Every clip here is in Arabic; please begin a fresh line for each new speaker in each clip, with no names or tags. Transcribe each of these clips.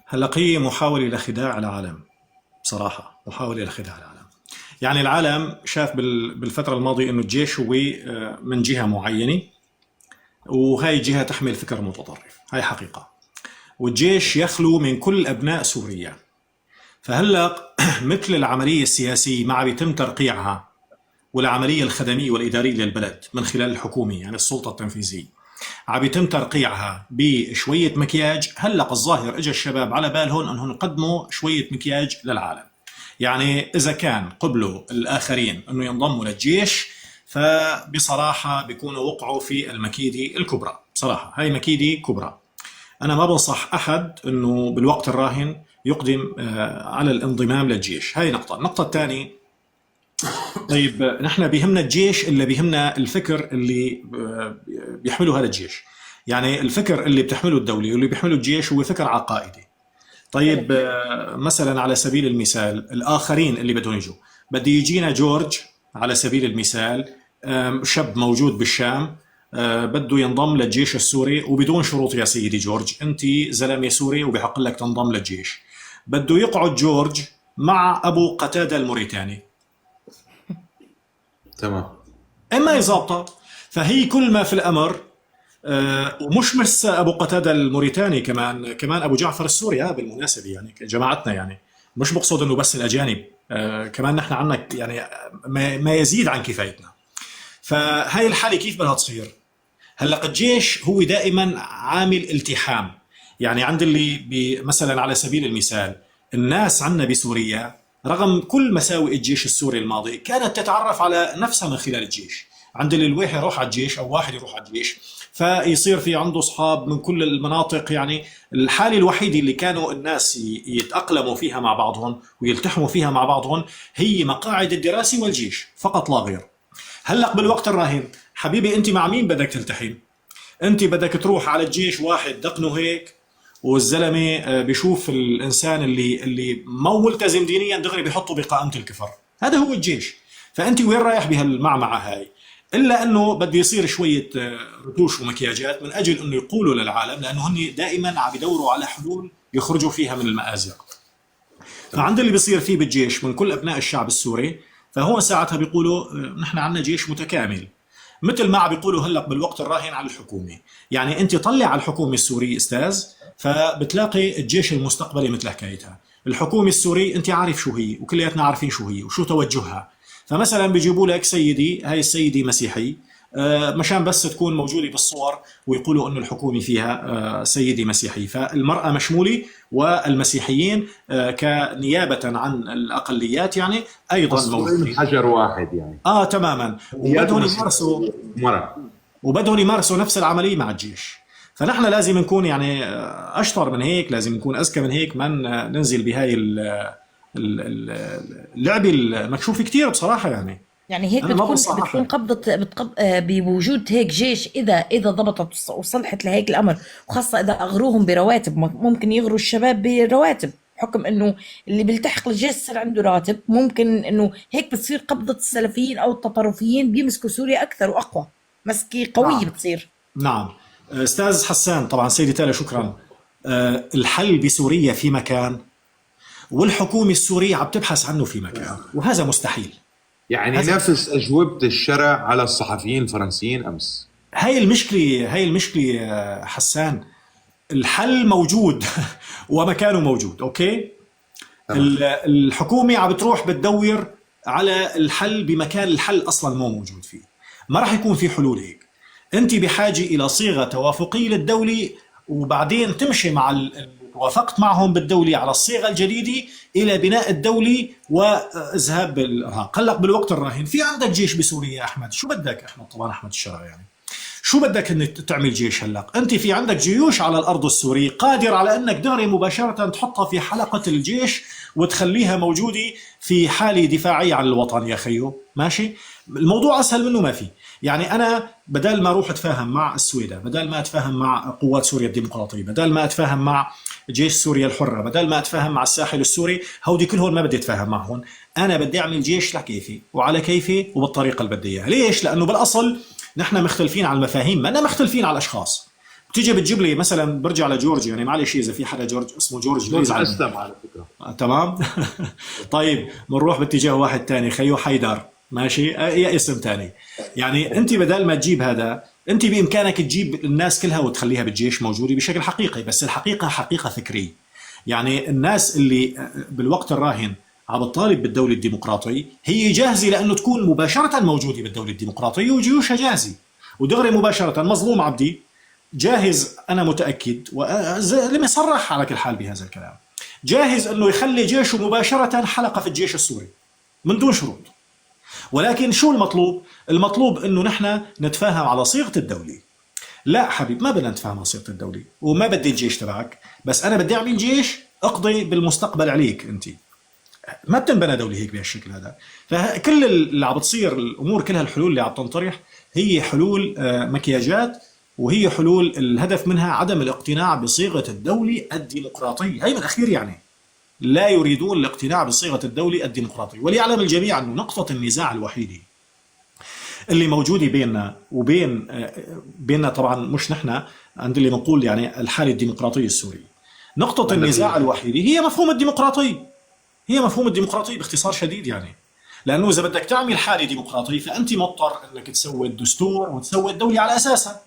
هلا هي محاولة لخداع العالم. بصراحة محاولة لخداع العالم. يعني العالم شاف بالفترة الماضية انه الجيش هو من جهة معينة، وهي الجهة تحمل فكر متطرف، هاي حقيقة. والجيش يخلو من كل أبناء سوريا. فهلا مثل العملية السياسية ما عم يتم ترقيعها، والعملية الخدمية والإدارية للبلد من خلال الحكومة، يعني السلطة التنفيذية، عم يتم ترقيعها بشوية مكياج. هلا الظاهر اجى الشباب على بالهم انهم يقدموا شوية مكياج للعالم. يعني اذا كان قبلوا الاخرين انه ينضموا للجيش، فبصراحة بيكونوا وقعوا في المكيدة الكبرى. بصراحة هاي مكيدة كبرى. انا ما بنصح احد انه بالوقت الراهن يقدم على الانضمام للجيش. هاي نقطة. النقطة الثانية، طيب نحن بيهمنا الجيش الا بيهمنا الفكر اللي بيحمله هذا الجيش. يعني الفكر اللي بتحمله الدولة واللي بيحمله الجيش هو فكر عقائدي. طيب مثلا على سبيل المثال الآخرين اللي بدهم يجوا، بده يجينا جورج على سبيل المثال، شاب موجود بالشام، بده ينضم للجيش السوري وبدون شروط. يا سيدي جورج، انت زلمه سوري وبحق لك تنضم للجيش. بده يقعد جورج مع ابو قتاده الموريتاني،
تمام.
اما يظبطها. فهي كل ما في الامر. ومش بس ابو قتاده الموريتاني، كمان ابو جعفر السوري، بالمناسبه يعني جماعتنا، يعني مش بقصد انه بس الاجانب. كمان نحن عنا يعني ما يزيد عن كفايتنا. فهاي الحاله كيف بدها تصير؟ هلا الجيش هو دائما عامل التحام. يعني عند اللي مثلا على سبيل المثال الناس عندنا بسوريا، رغم كل مساوئ الجيش السوري الماضي، كانت تتعرف على نفسها من خلال الجيش. عند اللي الواحد يروح على الجيش او واحد يروح على الجيش، فيصير في عنده اصحاب من كل المناطق. يعني الحاله الوحيده اللي كانوا الناس يتاقلموا فيها مع بعضهم ويلتحموا فيها مع بعضهم هي مقاعد الدراسه والجيش فقط لا غير. هلا بالوقت الراهن حبيبي، انت مع مين بدك تلتحم؟ انت بدك تروح على الجيش واحد دقنه هيك، والزلمه بيشوف الانسان اللي مو ملتزم دينيا دغري بيحطه بقائمه الكفر. هذا هو الجيش. فانت وين رايح بهالمعمعه هاي؟ الا انه بده يصير شويه رتوش ومكياجات من اجل انه يقولوا للعالم، لانه هن دائما عم يدوروا على حلول يخرجوا فيها من المآزق.
تمام.
فعند اللي بيصير فيه بالجيش من كل ابناء الشعب السوري، فهون ساعتها بيقولوا نحن عندنا جيش متكامل. مثل ما عم بيقولوا هلا بالوقت الراهن على الحكومه. يعني انت طلع على الحكومه السوريه استاذ، فبتلاقي الجيش المستقبلي مثل حكايتها. الحكومه السوريه انت عارف شو هي، وكلياتنا عارفين شو هي وشو توجهها. فمثلا بيجيبوا لك سيدي، هاي السيدة مسيحي، مشان بس تكون موجودة بالصور ويقولوا انه الحكومة فيها سيدة مسيحي، فالمرأة مشمولة والمسيحيين كنيابة عن الأقليات يعني أيضا
الصوري من
موجودين.
حجر واحد يعني.
تماما.
نيات
وبدهم
مسيحية
يمارسوا
مرة.
نفس العملية مع الجيش. فنحن لازم نكون يعني أشطر من هيك، لازم نكون أذكى من هيك، ما ننزل بهاي اللعبة المكشوفة كتير بصراحة. يعني
يعني هيك
أنا ما
بتكون
بنصح
بتكون
أحد.
بوجود هيك جيش، اذا ضبطت وصلحت لهيك الامر، وخاصه اذا اغروهم برواتب. ممكن يغروا الشباب برواتب حكم انه اللي بيلتحق للجيش صار عنده راتب. ممكن انه هيك بتصير قبضه السلفيين او التطرفيين بيمسكوا سوريا اكثر واقوى، مسكي قويه
نعم.
بتصير.
نعم. أستاذ حسان، طبعا سيدي تالا شكرا. الحل بسوريا في مكان، والحكومة السورية عم تبحث عنه في مكان، وهذا مستحيل.
يعني
هذا
نفس أجوبة الشرع على الصحفيين الفرنسيين أمس.
هاي المشكلة يا حسان. الحل موجود ومكانه موجود. اوكي.
تمام.
الحكومة عم بتروح بتدور على الحل بمكان الحل اصلا مو موجود فيه. ما راح يكون في حلول هيك. انت بحاجة الى صيغة توافقية للدولة، وبعدين تمشي مع وافقت معهم بالدولة على الصيغة الجديدة إلى بناء الدولة وإذهاب بالإرهاق. هلأ بالوقت الراهن في عندك جيش بسوريا يا أحمد، شو بدك؟ أحمد طبعا أحمد الشرع يعني. شو بدك انك تعمل جيش هلا؟ انت في عندك جيوش على الارض السورية قادر على انك دغري مباشرة تحطها في حلقة الجيش وتخليها موجودة في حالة دفاعية عن الوطن يا خيو. ماشي. الموضوع اسهل منه ما في. يعني انا بدل ما اروح اتفاهم مع السويدة، بدل ما اتفاهم مع قوات سوريا الديمقراطية، بدل ما اتفاهم مع جيش سوريا الحرة، بدل ما اتفاهم مع الساحل السوري، هودي كلهم ما بدي اتفاهم معهم. انا بدي اعمل جيش لكيفي وعلى كيفي وبالطريقة اللي بدي اياها. ليش؟ لانه بالاصل نحن مختلفين على المفاهيم، ما مختلفين على الاشخاص. بتيجي بتجيب لي مثلا، برجع لجورج، يعني معلش اذا في حدا جورج اسمه جورج لا
جورج
يزعل.
اسلم على فكره.
تمام. طيب بنروح باتجاه واحد تاني، خيو حيدر، ماشي، يا اسم تاني. يعني انت بدل ما تجيب هذا، انت بامكانك تجيب الناس كلها وتخليها بالجيش موجوده بشكل حقيقي، بس الحقيقه حقيقه فكريه. يعني الناس اللي بالوقت الراهن عم بتطالب بالدوله الديمقراطيه هي جاهزه لانه تكون مباشره موجوده بالدوله الديمقراطيه وجيوشها جاهزه ودغري مباشره. مظلوم عبدي جاهز، انا متاكد، ولم يصرح على كل حال بهذا الكلام، جاهز انه يخلي جيشه مباشره حلقه في الجيش السوري من دون شروط. ولكن شو المطلوب؟ المطلوب انه نحن نتفاهم على صيغه الدوله. لا حبيب، ما بدنا نتفاهم على صيغه الدوله، وما بدي الجيش تبعك، بس انا بدي اعمل جيش اقضي بالمستقبل عليك انت. ما بتنبنى دوله هيك بهالشكل هذا. فكل اللي عم بتصير، الامور كلها، الحلول اللي عم تنطرح هي حلول مكياجات، وهي حلول الهدف منها عدم الاقتناع بصيغه الدوله الديمقراطيه. هي بالاخير يعني لا يريدون الاقتناع بصيغه الدوله الديمقراطيه. وليعلم الجميع انه نقطه النزاع الوحيده اللي موجوده بيننا وبين بيننا طبعا مش نحن عند اللي بنقول يعني الحاله الديمقراطيه السوريه، نقطه النزاع الوحيده هي مفهوم الديمقراطيه. هي مفهوم الديمقراطيه باختصار شديد يعني. لانه اذا بدك تعمل حاله ديمقراطيه فانت مضطر انك تسوي الدستور وتسوي الدوله على اساسها،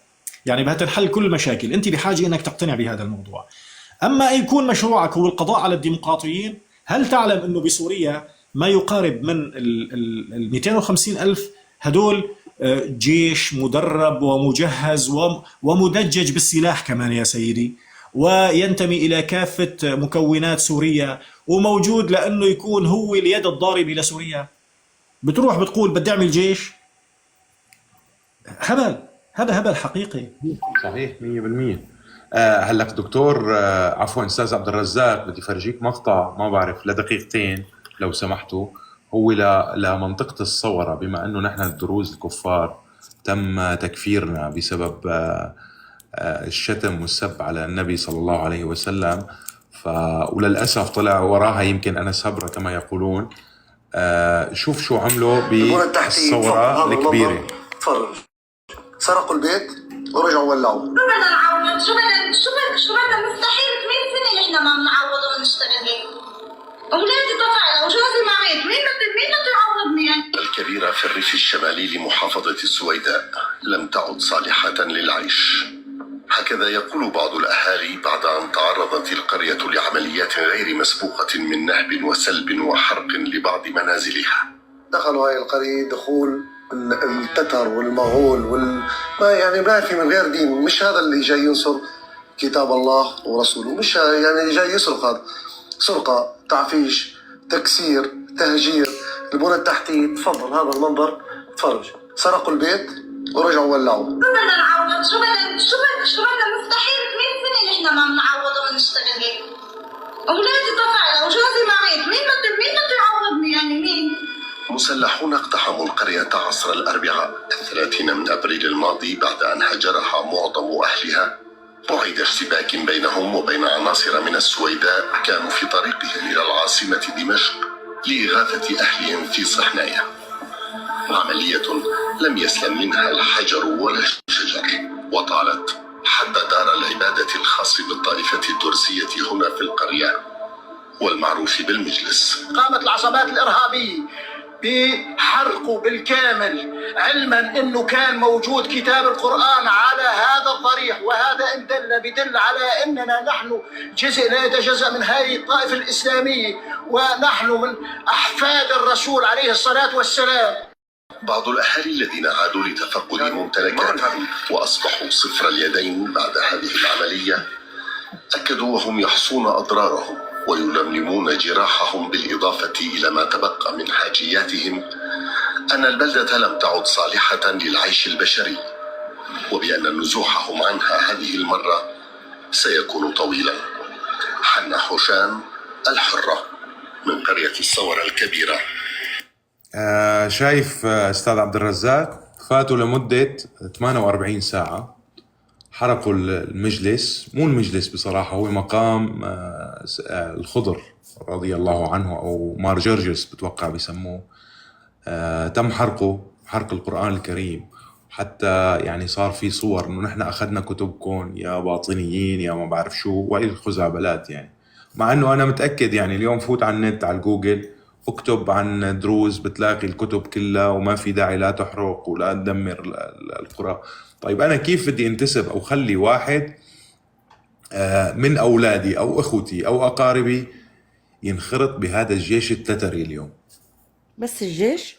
يعني بهتنحل كل المشاكل. انت بحاجه انك تقتنع بهذا الموضوع. اما ان يكون مشروعك هو القضاء على الديمقراطيين، هل تعلم انه بسوريا ما يقارب من ال 250 الف هدول جيش مدرب ومجهز ومدجج بالسلاح كمان يا سيدي، وينتمي الى كافه مكونات سوريا، وموجود لانه يكون هو اليد الضاربه لسوريا. بتروح بتقول بدي اعمل جيش؟ هبل، هذا هبل حقيقي.
صحيح 100%. هلك دكتور، عفوا استاذ عبد الرزاق، بدي فرجيك مقطع ما بعرف لدقيقتين لو سمحتوا. هو لمنطقة الصورة، بما انه نحن الدروز الكفار تم تكفيرنا بسبب الشتم والسب على النبي صلى الله عليه وسلم. وللأسف طلع وراها يمكن أنس هبرة كما يقولون. شوف شو عملوا بالصورة الكبيرة.
تفرج، سرقوا البيت ورجعوا ولعوا.
شو بدنا نعوض؟ شو بدنا مستحيل 8 سنة نحن ما بنعوض ونشتغل هيك. أولادي طفعنا وجوزي معيط، مين بده يعوضني يعني؟
الكبيرة في الريف الشمالي لمحافظة السويداء لم تعد صالحة للعيش. هكذا يقول بعض الأهالي بعد أن تعرضت القرية لعمليات غير مسبوقة من نهب وسلب وحرق لبعض منازلها. دخلوا هاي القرية دخول التتر والمغول ما في من غير دين. مش هذا اللي جاي ينصر كتاب الله ورسوله، مش يعني جاي يسرق. هذا سرقة، تعفيش، تكسير، تهجير، البنى التحتية. تفضل هذا المنظر، تفرج، سرقوا البيت ورجعوا ولعوا.
شو بدنا نعوض؟ شو بدنا مستحيل 8 سنة نحن ما بنعوض ونشتغل هيك. أولادي طفعنا وجوزي معيط، مين بده يعوضني يعني مين؟
مسلحون اقتحموا القرية عصر الأربعاء 30 من أبريل الماضي بعد أن هجرها معظم أهلها. بعد اشتباك بينهم وبين عناصر من السويداء كانوا في طريقهم إلى العاصمة دمشق لإغاثة أهلهم في صحنايا. عملية لم يسلم منها الحجر ولا الشجر، وطالت حتى دار العبادة الخاص بالطائفة الدرزية هنا في القرية والمعروف بالمجلس.
قامت العصابات الإرهابية بحرقه بالكامل، علما انه كان موجود كتاب القرآن على هذا الضريح، وهذا ان بدل على اننا نحن جزء لا يتجزأ من هذه الطائفة الإسلامية، ونحن من احفاد الرسول عليه الصلاة والسلام.
بعض الأهالي الذين عادوا لتفقد ممتلكاتهم وأصبحوا صفر اليدين بعد هذه العملية أكدوا وهم يحصون أضرارهم ويلملمون جراحهم بالإضافة إلى ما تبقى من حاجياتهم أن البلدة لم تعد صالحة للعيش البشري، وبأن نزوحهم عنها هذه المرة سيكون طويلا. حنا حوشان، الحرة، من قرية الصورة الكبيرة.
شايف أستاذ عبد الرزاق، فاتوا لمدة 48 ساعة حرقوا المجلس، مو المجلس بصراحة، هو مقام الخضر رضي الله عنه أو مار جرجس بتوقع بيسموه. تم حرق القرآن الكريم حتى يعني صار في صور انه نحن اخذنا كتبكم يا باطنيين يا ما بعرف شو، وهي الخزعبلات يعني. مع انه انا متاكد يعني اليوم فوت على النت على الجوجل اكتب عن دروز بتلاقي الكتب كلها، وما في داعي لا تحرق ولا تدمر القرى. طيب انا كيف بدي انتسب او خلي واحد من اولادي او اخوتي او اقاربي ينخرط بهذا الجيش التتري اليوم؟
بس الجيش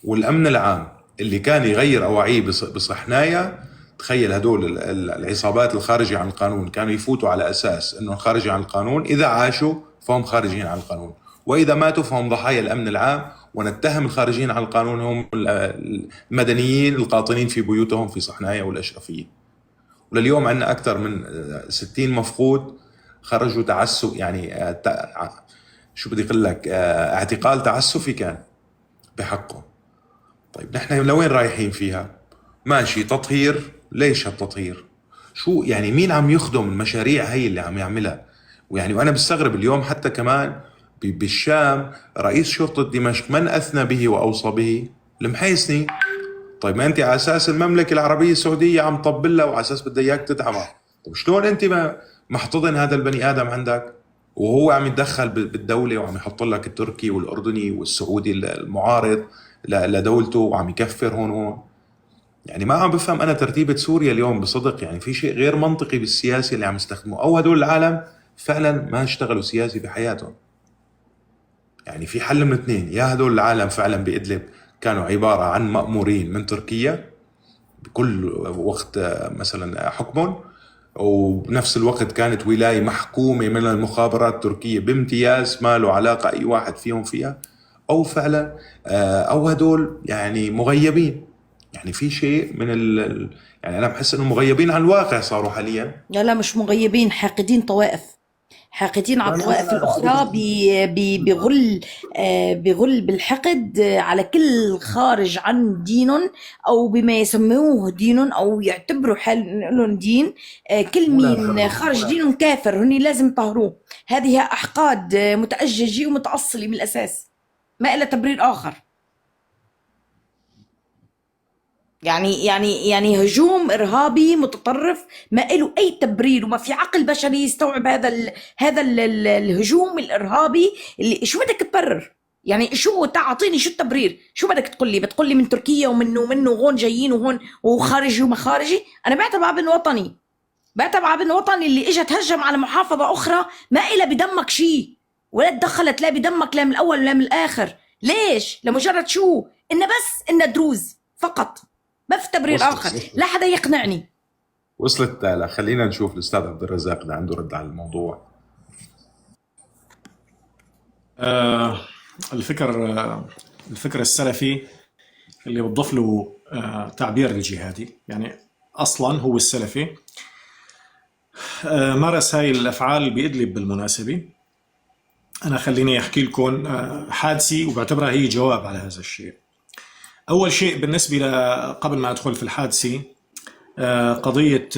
والامن العام اللي كان يغير اواعيه بصحنايا. تخيل هدول العصابات الخارجة عن القانون كانوا يفوتوا على اساس انه خارجين عن القانون، اذا عاشوا فهم خارجين عن القانون، واذا ماتوا فهم ضحايا الامن العام، ونتهم الخارجين عن القانون هم المدنيين القاطنين في بيوتهم في صحنايا والاشرفيه. ولليوم عندنا اكثر من 60 مفقود خرجوا تعسف، يعني شو بدي اقول لك، اعتقال تعسفي كان بحقه. طيب نحن لوين رايحين فيها؟ ماشي تطهير، ليش هالتطهير؟ شو يعني مين عم يخدم المشاريع هي اللي عم يعملها؟ ويعني وانا بستغرب اليوم حتى كمان بالشام رئيس شرطة دمشق من اثنى به واوصى به؟ المحيسني. طيب ما انت على اساس المملكة العربية السعودية عم تطبلها وعلى اساس بدها اياك تدعمها، طيب شلون انت ما محتضن هذا البني ادم عندك وهو عم يتدخل بالدولة وعم يحط لك التركي والاردني والسعودي المعارض لدولته وعم يكفر هون. يعني ما عم بفهم انا ترتيبة سوريا اليوم بصدق، يعني في شيء غير منطقي بالسياسة اللي عم يستخدموه، او هدول العالم فعلا ما اشتغلوا سياسي بحياتهم. يعني في حل من اثنين، يا هدول العالم فعلا بإدلب كانوا عبارة عن مأمورين من تركيا بكل وقت مثلا حكمهم، وبنفس الوقت كانت ولاية محكومة من المخابرات التركية بامتياز ما له علاقة أي واحد فيهم فيها، أو فعلا أو هدول يعني مغيبين. يعني في شيء من يعني أنا بحس إنه مغيبين عن الواقع صاروا حاليا.
لا مش مغيبين، حاقدين طوائف، حاقدين على الطوائف الأخرى، بغل بالحقد على كل خارج عن دينهم أو بما يسموه دينهم أو يعتبروا حالهم دين. كل مين خارج دينهم كافر، هني لازم يطهروه. هذه أحقاد متأججة ومتأصلة من الأساس، ما إلا تبرير آخر. يعني هجوم إرهابي متطرف ما له أي تبرير، وما في عقل بشري يستوعب هذا الهجوم الإرهابي. اللي شو بدك تبرر؟ يعني شو تعطيني شو التبرير؟ شو بدك تقول لي؟ بتقول لي من تركيا ومنه وهون جايين وهون وخارجي وما خارجي؟ أنا بعتبر ابن وطني، بعتبر ابن وطني اللي إجا تهجم على محافظة أخرى ما إلا بدمك شيء، ولا تدخلت لا بدمك لا من الأول ولا من الآخر. ليش؟ لمجرد شو؟ إن دروز فقط، ما في تبرير آخر. لا حدا يقنعني.
وصلت. خلينا نشوف الأستاذ عبد الرزاق إذا عنده رد على الموضوع.
الفكر السلفي اللي بتضيف له تعبير الجهادي، يعني أصلا هو السلفي مارس هاي الأفعال بإدلب. بالمناسبة أنا خليني أحكي لكم حادثة وبعتبرها هي جواب على هذا الشيء. أول شيء بالنسبة قبل ما أدخل في الحادثة، قضية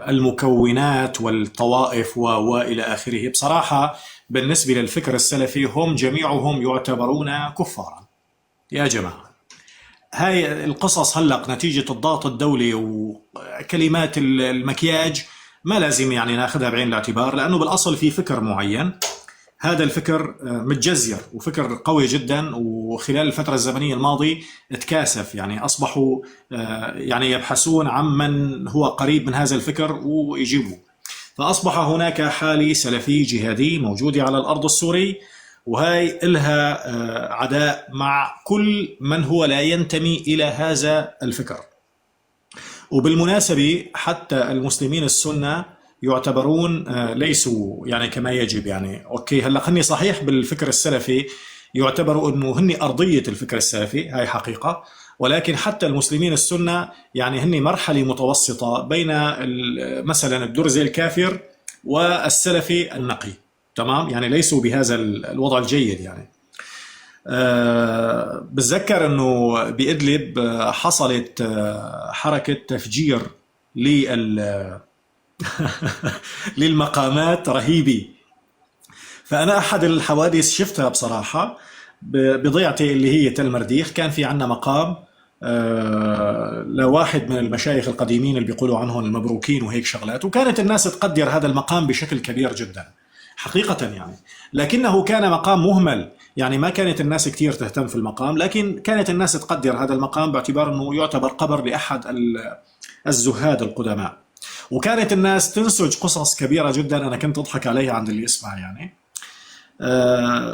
المكونات والطوائف وإلى آخره. بصراحة بالنسبة للفكر السلفي هم جميعهم يعتبرون كفارا يا جماعة. هاي القصص هلق نتيجة الضغط الدولي وكلمات المكياج ما لازم يعني ناخذها بعين الاعتبار، لأنه بالأصل في فكر معين. هذا الفكر متجزر وفكر قوي جدا، وخلال الفترة الزمنية الماضية اتكاثف، يعني أصبحوا يعني يبحثون عن من هو قريب من هذا الفكر ويجيبوه. فأصبح هناك حالة سلفي جهادي موجودة على الأرض السوري، وهي إلها عداء مع كل من هو لا ينتمي إلى هذا الفكر. وبالمناسبة حتى المسلمين السنة يعتبرون ليسوا يعني كما يجب. يعني أوكي هلأ هني صحيح بالفكر السلفي يعتبروا أنه هني أرضية الفكر السلفي، هاي حقيقة، ولكن حتى المسلمين السنة يعني هني مرحلة متوسطة بين مثلا الدرزي الكافر والسلفي النقي، تمام؟ يعني ليسوا بهذا الوضع الجيد. يعني بتذكر أنه بإدلب حصلت حركة تفجير للمقامات رهيبة. فأنا أحد الحوادث شفتها بصراحة بضيعتي اللي هي تل مرديخ، كان في عنا مقام لواحد من المشايخ القديمين اللي بيقولوا عنهم المبروكين وهيك شغلات، وكانت الناس تقدر هذا المقام بشكل كبير جدا حقيقة يعني. لكنه كان مقام مهمل، يعني ما كانت الناس كثير تهتم في المقام، لكن كانت الناس تقدر هذا المقام باعتبار أنه يعتبر قبر لأحد الزهاد القدماء. وكانت الناس تنسج قصص كبيرة جدا أنا كنت أضحك عليها عند اللي يسمع يعني.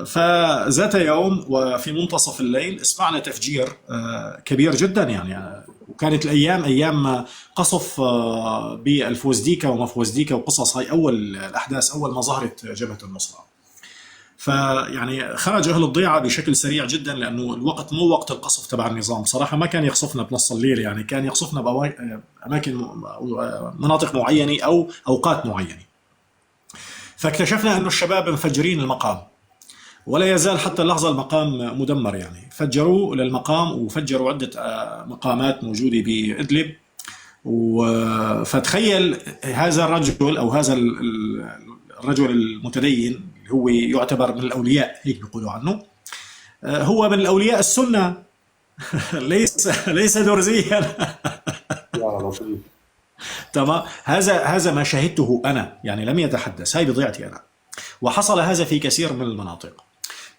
فذات يوم وفي منتصف الليل اسمعنا تفجير كبير جدا يعني. وكانت الأيام أيام قصف بالفوزديكا وما فوزديكا وقصص، هاي أول الأحداث أول ما ظهرت جبهة النصرة. فيعني خرج أهل الضيعة بشكل سريع جدا، لأنه الوقت مو وقت القصف تبع النظام صراحة، ما كان يقصفنا بنص الليل يعني، كان يقصفنا بأماكن مناطق معينة أو أوقات معينة. فاكتشفنا أنه الشباب مفجرين المقام، ولا يزال حتى اللحظة المقام مدمر يعني. فجروا للمقام وفجروا عدة مقامات موجودة بإدلب. فتخيل هذا الرجل أو هذا الرجل المتدين اللي هو يعتبر من الأولياء هيك بيقولوا عنه، هو من الأولياء السنة ليس درزيا. تمام. هذا ما شهدته أنا يعني، لم يتحدث، هاي بضيعتي أنا. وحصل هذا في كثير من المناطق.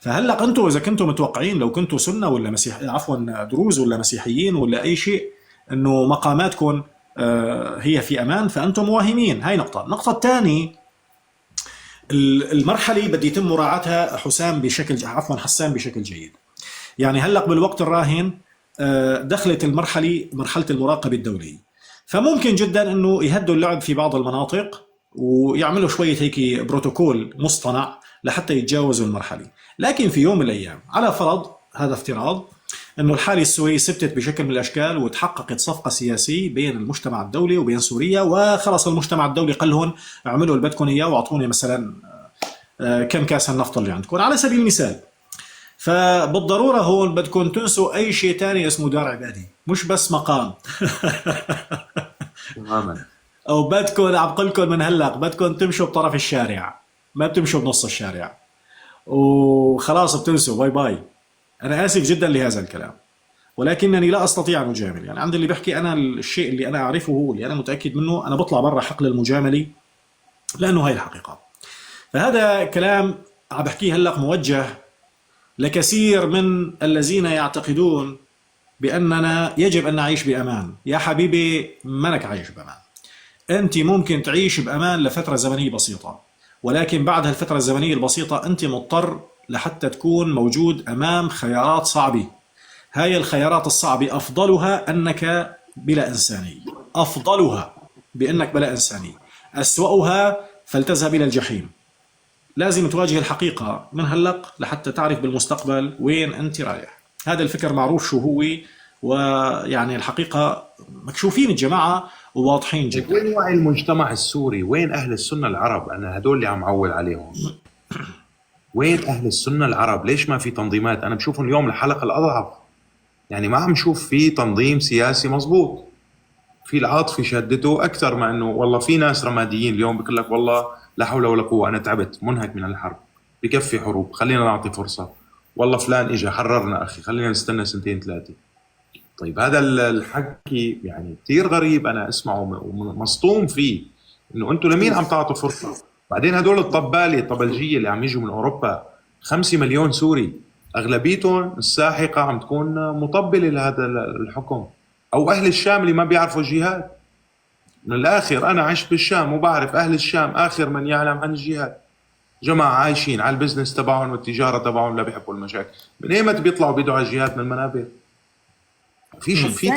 فهلا انتم اذا كنتم متوقعين لو كنتوا سنه ولا عفوا دروز ولا مسيحيين ولا اي شيء انه مقاماتكم هي في امان، فانتم واهمين. هاي نقطه. النقطه الثانيه، المرحله بدي يتم مراعاتها حسام بشكل جيد. يعني هلا بالوقت الراهن دخلت مرحله المراقبه الدوليه، فممكن جدا انه يهدوا اللعب في بعض المناطق ويعملوا شويه هيك بروتوكول مصطنع لحتى يتجاوزوا المرحله. لكن في يوم من الايام، على فرض هذا افتراض، انه الحاله السوريه ثبتت بشكل من الاشكال وتحققت صفقه سياسيه بين المجتمع الدولي وبين سوريا، وخلص المجتمع الدولي قال لهم اعملوا اللي بدكم اياه واعطوني مثلا كم كاس النفط اللي عندكم على سبيل المثال. فبالضروره هون بدكم تنسوا اي شيء ثاني اسمه دار عبادي، مش بس مقام.
تماما.
او بدكم اعقلكم من هلا بدكم تمشوا بطرف الشارع، ما بتمشوا بنص الشارع، وخلاص بتنسوا باي باي. انا اسف جدا لهذا الكلام، ولكنني لا استطيع ان اجامل. يعني عندي اللي بحكي انا الشيء اللي انا اعرفه واللي انا متاكد منه، انا بطلع برا حقل المجامله لانه هاي الحقيقه. فهذا كلام عم بحكيه هلا موجه لكثير من الذين يعتقدون باننا يجب ان نعيش بامان. يا حبيبي منك عايش بامان، انت ممكن تعيش بامان لفتره زمنيه بسيطه، ولكن بعد هالفتره الزمنيه البسيطه انت مضطر لحتى تكون موجود امام خيارات صعبه. هاي الخيارات الصعبه افضلها انك بلا انسانيه، افضلها بانك بلا انسانيه، اسوأها فلتذهب الى الجحيم. لازم تواجه الحقيقه من هلق لحتى تعرف بالمستقبل وين انت رايح. هذا الفكر معروف شو هو، ويعني الحقيقه مكشوفين الجماعه وواضحين جدا.
وين وعي المجتمع السوري؟ وين اهل السنه العرب؟ انا هدول اللي عم عول عليهم. وين اهل السنه العرب؟ ليش ما في تنظيمات؟ انا بشوفهم اليوم الحلقه الاضعف، يعني ما عم نشوف في تنظيم سياسي مزبوط. في العاطفه شدته اكثر، ما انه والله في ناس رماديين اليوم بيقول لك والله لا حول ولا قوه، انا تعبت منهك من الحرب، بكفي حروب، خلينا نعطي فرصه. والله فلان اجى حررنا اخي، خلينا نستنى سنتين ثلاثه. طيب هذا الحكي يعني كثير غريب، انا اسمعه ومصطوم فيه، انه انتم لمين عم تعطوا فرصه؟ بعدين هدول الطبلجيه اللي عم يجوا من اوروبا 5 مليون سوري، اغلبيتهم الساحقه عم تكون مطبله لهذا الحكم، او اهل الشام اللي ما بيعرفوا الجهاد. من الاخر انا عشت بالشام وبعرف اهل الشام اخر من يعلم عن الجهاد. جماعه عايشين على البزنس تبعهم والتجاره تبعهم، لا بيحبوا المشاكل. من ايمتى بيطلعوا بيدعوا على الجهاد من المنابر؟ في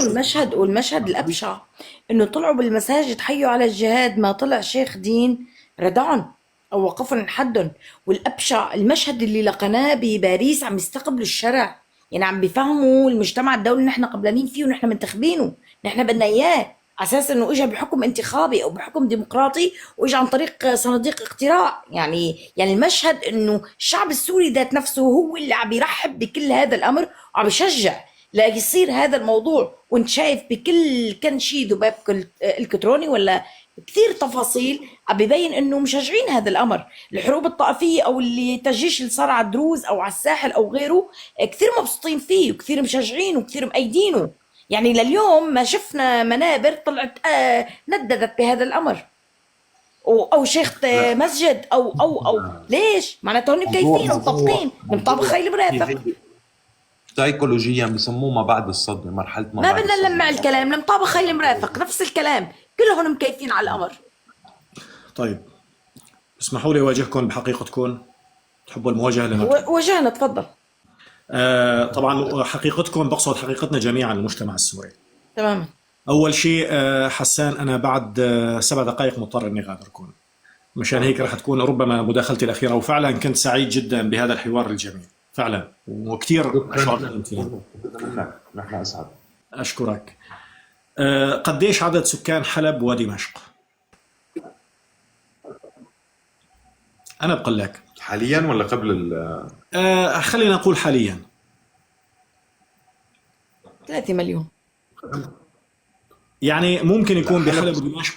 المشهد والمشهد الأبشع إنه طلعوا بالمساجد حيوا على الجهاد، ما طلع شيخ دين ردعهم أو وقفهم حدهم. والأبشع المشهد اللي لقناه بباريس، عم يستقبلوا الشرع، يعني عم بيفهموا المجتمع الدولي نحن قبلانين فيه ونحن منتخبينه، نحن بدنا إياه، على أساس إنه إجا بحكم انتخابي أو بحكم ديمقراطي وإجا عن طريق صناديق اقتراع. يعني المشهد إنه الشعب السوري ذات نفسه هو اللي عم يرحب بكل هذا الأمر وعم يشجع لا يصير هذا الموضوع. وانت شايف بكل كنشيد وباب الكتروني ولا كثير تفاصيل عم ببين انه مشجعين هذا الامر. الحروب الطائفيه او اللي التجيش اللي صار على الدروز او على الساحل او غيره كثير مبسوطين فيه وكثير مشجعين وكثير مأيدينه. يعني لليوم ما شفنا منابر طلعت نددت بهذا الامر او شيخ مسجد او ليش؟ معناته هن مكيفين ومطبقين مطابق خيل مرافق.
سايكولوجيا بسموه ما بعد الصدمه، مرحله
ما
بعد
بدنا
الصدمة.
نلمع الكلام، مطابق خيل مرافق نفس الكلام، كلهم مكيفين على الامر.
طيب اسمحوا لي أواجهكم بحقيقتكم. تحبوا المواجهة لنا؟
وجهنا تفضل.
طبعا حقيقتكم بقصد حقيقتنا جميعا المجتمع السوري.
تماما.
أول شيء حسان، أنا بعد 7 دقائق مضطر إني غادركم، مشان هيك رح تكون ربما مداخلتي الأخيرة، وفعلا كنت سعيد جدا بهذا الحوار الجميل فعلا، وكثير أشعر بالامتنان.
نحن اسعد.
أشكرك. قديش عدد سكان حلب ودمشق؟ أنا بقول لك
حاليا ولا قبل
خلينا نقول حاليا
3 مليون.
يعني ممكن يكون بحلب ودمشق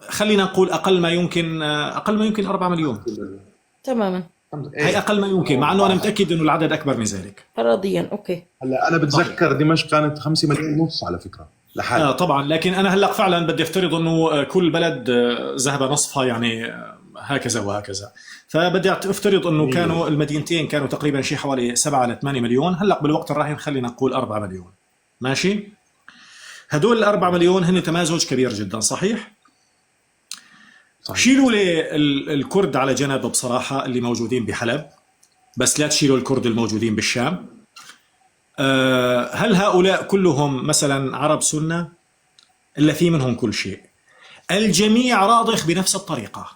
خلينا نقول أقل ما يمكن 4 مليون.
تماما.
هي أقل ما يمكن، مع أنه أنا متأكد أنه العدد أكبر من ذلك.
فرضيا أوكي.
هلا انا بتذكر دمشق كانت 5 مليون ونص على فكره لحالها.
طبعا، لكن أنا هلأ فعلا بدي أفترض أنه كل بلد ذهب نصفها، يعني هكذا وهكذا، فبدي أفترض أنه كانوا المدينتين كانوا تقريبا شيء حوالي 7 ل 8 مليون. هلأ بالوقت الراهن خلينا نقول 4 مليون. ماشي؟ هدول ال4 مليون هن تمازج كبير جدا، صحيح؟ شيلوا لي الكرد على جنب بصراحة اللي موجودين بحلب، بس لا تشيلوا الكرد الموجودين بالشام. هل هؤلاء كلهم مثلا عرب سنة؟ إلا في منهم كل شيء. الجميع راضخ بنفس الطريقة،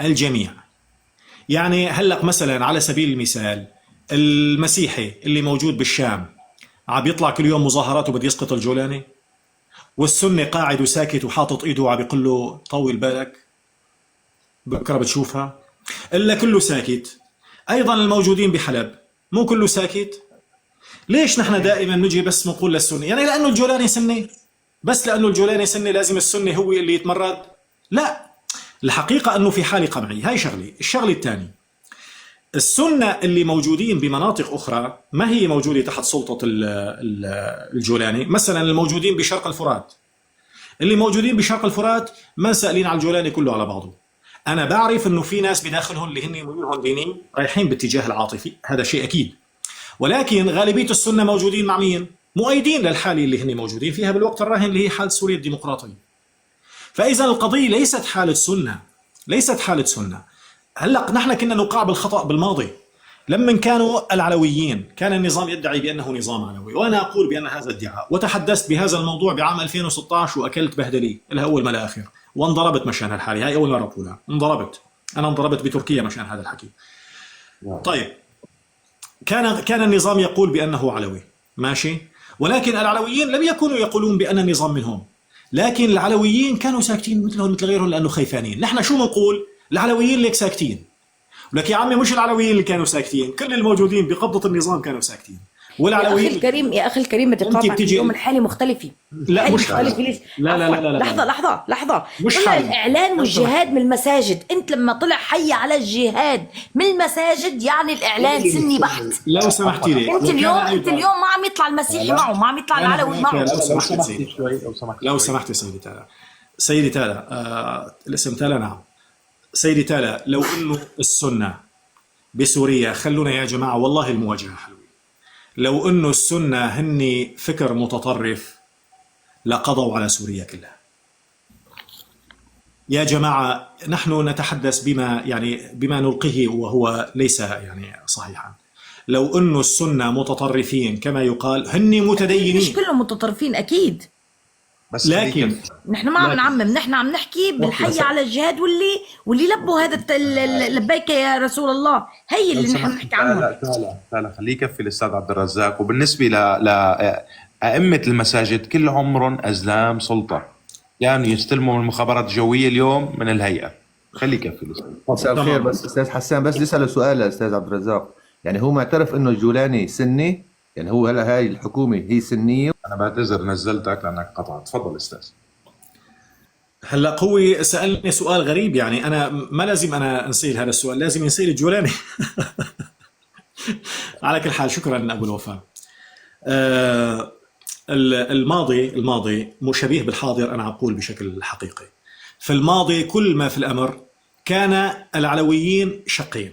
الجميع. يعني هلأ مثلا على سبيل المثال المسيحي اللي موجود بالشام عم يطلع كل يوم مظاهرات وبده يسقط الجولاني، والسني قاعد وساكت وحاطط ايده وعم بيقول له طول بالك بكره بتشوفها، الا كله ساكت. ايضا الموجودين بحلب مو كله ساكت. ليش نحن دائما نجي بس نقول للسني؟ يعني لانه الجولاني سني، بس لانه الجولاني سني لازم السني هو اللي يتمرد؟ لا، الحقيقه انه في حاله قمعي. هاي شغله. الشغله الثانيه، السنة اللي موجودين بمناطق أخرى ما هي موجودة تحت سلطة الجولاني. مثلا الموجودين بشرق الفرات، اللي موجودين بشرق الفرات ما سائلين على الجولاني كله على بعضه. أنا بعرف أنه في ناس بداخلهم اللي هن ميولهم ديني رايحين باتجاه العاطفي، هذا شيء أكيد، ولكن غالبية السنة موجودين مع مين؟ مؤيدين للحالة اللي هن موجودين فيها بالوقت الراهن، اللي هي حالة سوريا الديمقراطية. فإذا القضية ليست حالة سنة، ليست حالة سنة. هلق نحن كنا نقع بالخطأ بالماضي لما كانوا العلويين، كان النظام يدعي بأنه نظام علوي، وأنا أقول بأن هذا ادعاء، وتحدثت بهذا الموضوع بعام 2016 وأكلت بهدلي لها أول ما لآخر، وانضربت مشان هالحالة. هاي أول مرة أقولها، انضربت بتركيا مشان هذا الحكي. طيب، كان النظام يقول بأنه علوي، ماشي، ولكن العلويين لم يكونوا يقولون بأن النظام منهم، لكن العلويين كانوا ساكتين مثلهم مثل غيرهم لأنه خايفانين. نحن شو بنقول؟ العلويين ليك ساكتين. ولك يا عمي مش العلويين اللي كانوا ساكتين، كل الموجودين بقبضة النظام كانوا ساكتين. والعلويين
يا أخي الكريم، يا أخي الكريم، بتقاطع اليوم الحالي مختلفة.
لا مش
مختلفة. ليش؟
لا لا لا لا
لحظة
مش
طلع
حالي.
الإعلان والجهاد من المساجد. أنت لما طلع حي على الجهاد من المساجد يعني الإعلان سني بحت.
لو سمحتي لي،
أنت اليوم ما عم يطلع المسيحي معه، ما عم يطلع العلوي معه.
لو سمحتي سيدي تالا، سيدي تالا، الاسم تالا، نعم سيدي تالا، لو انه السنة بسوريا، خلونا يا جماعة والله المواجهة حلوة، لو انه السنة هني فكر متطرف لقضوا على سوريا كلها. يا جماعة نحن نتحدث بما نلقيه وهو ليس يعني صحيحا. لو انه السنة متطرفين كما يقال، هني متدينين،
مش كلهم متطرفين أكيد،
بس
لكن
نحن ما عم نعمم، نحن عم نحكي بالحي على الجهاد واللي لبوا هذا لبيك يا رسول الله. هي اللي نحن نحكي عنهم.
لا خليه يكفي الاستاذ عبد الرزاق. وبالنسبه لأئمة المساجد كل عمرهم أزلام سلطة، يعني يستلموا من المخابرات الجوية اليوم من الهيئة. خليه يكفي الاستاذ.
مساء الخير. بس استاذ حسان بس يسأله سؤال لاستاذ عبد الرزاق، يعني هو معترف انه الجولاني سني؟ يعني هو هلا هاي الحكومة هي سنية؟
انا بعتذر نزلتك لانك قطعت. تفضل استاذ.
هلا هو سالني سؤال غريب، يعني انا ما لازم انا انسال هذا السؤال، لازم ينسال الجولاني. على كل حال شكرا ابو الوفاء. آه، الماضي شبيه بالحاضر، انا اقول بشكل حقيقي. في الماضي كل ما في الامر كان العلويين شقين،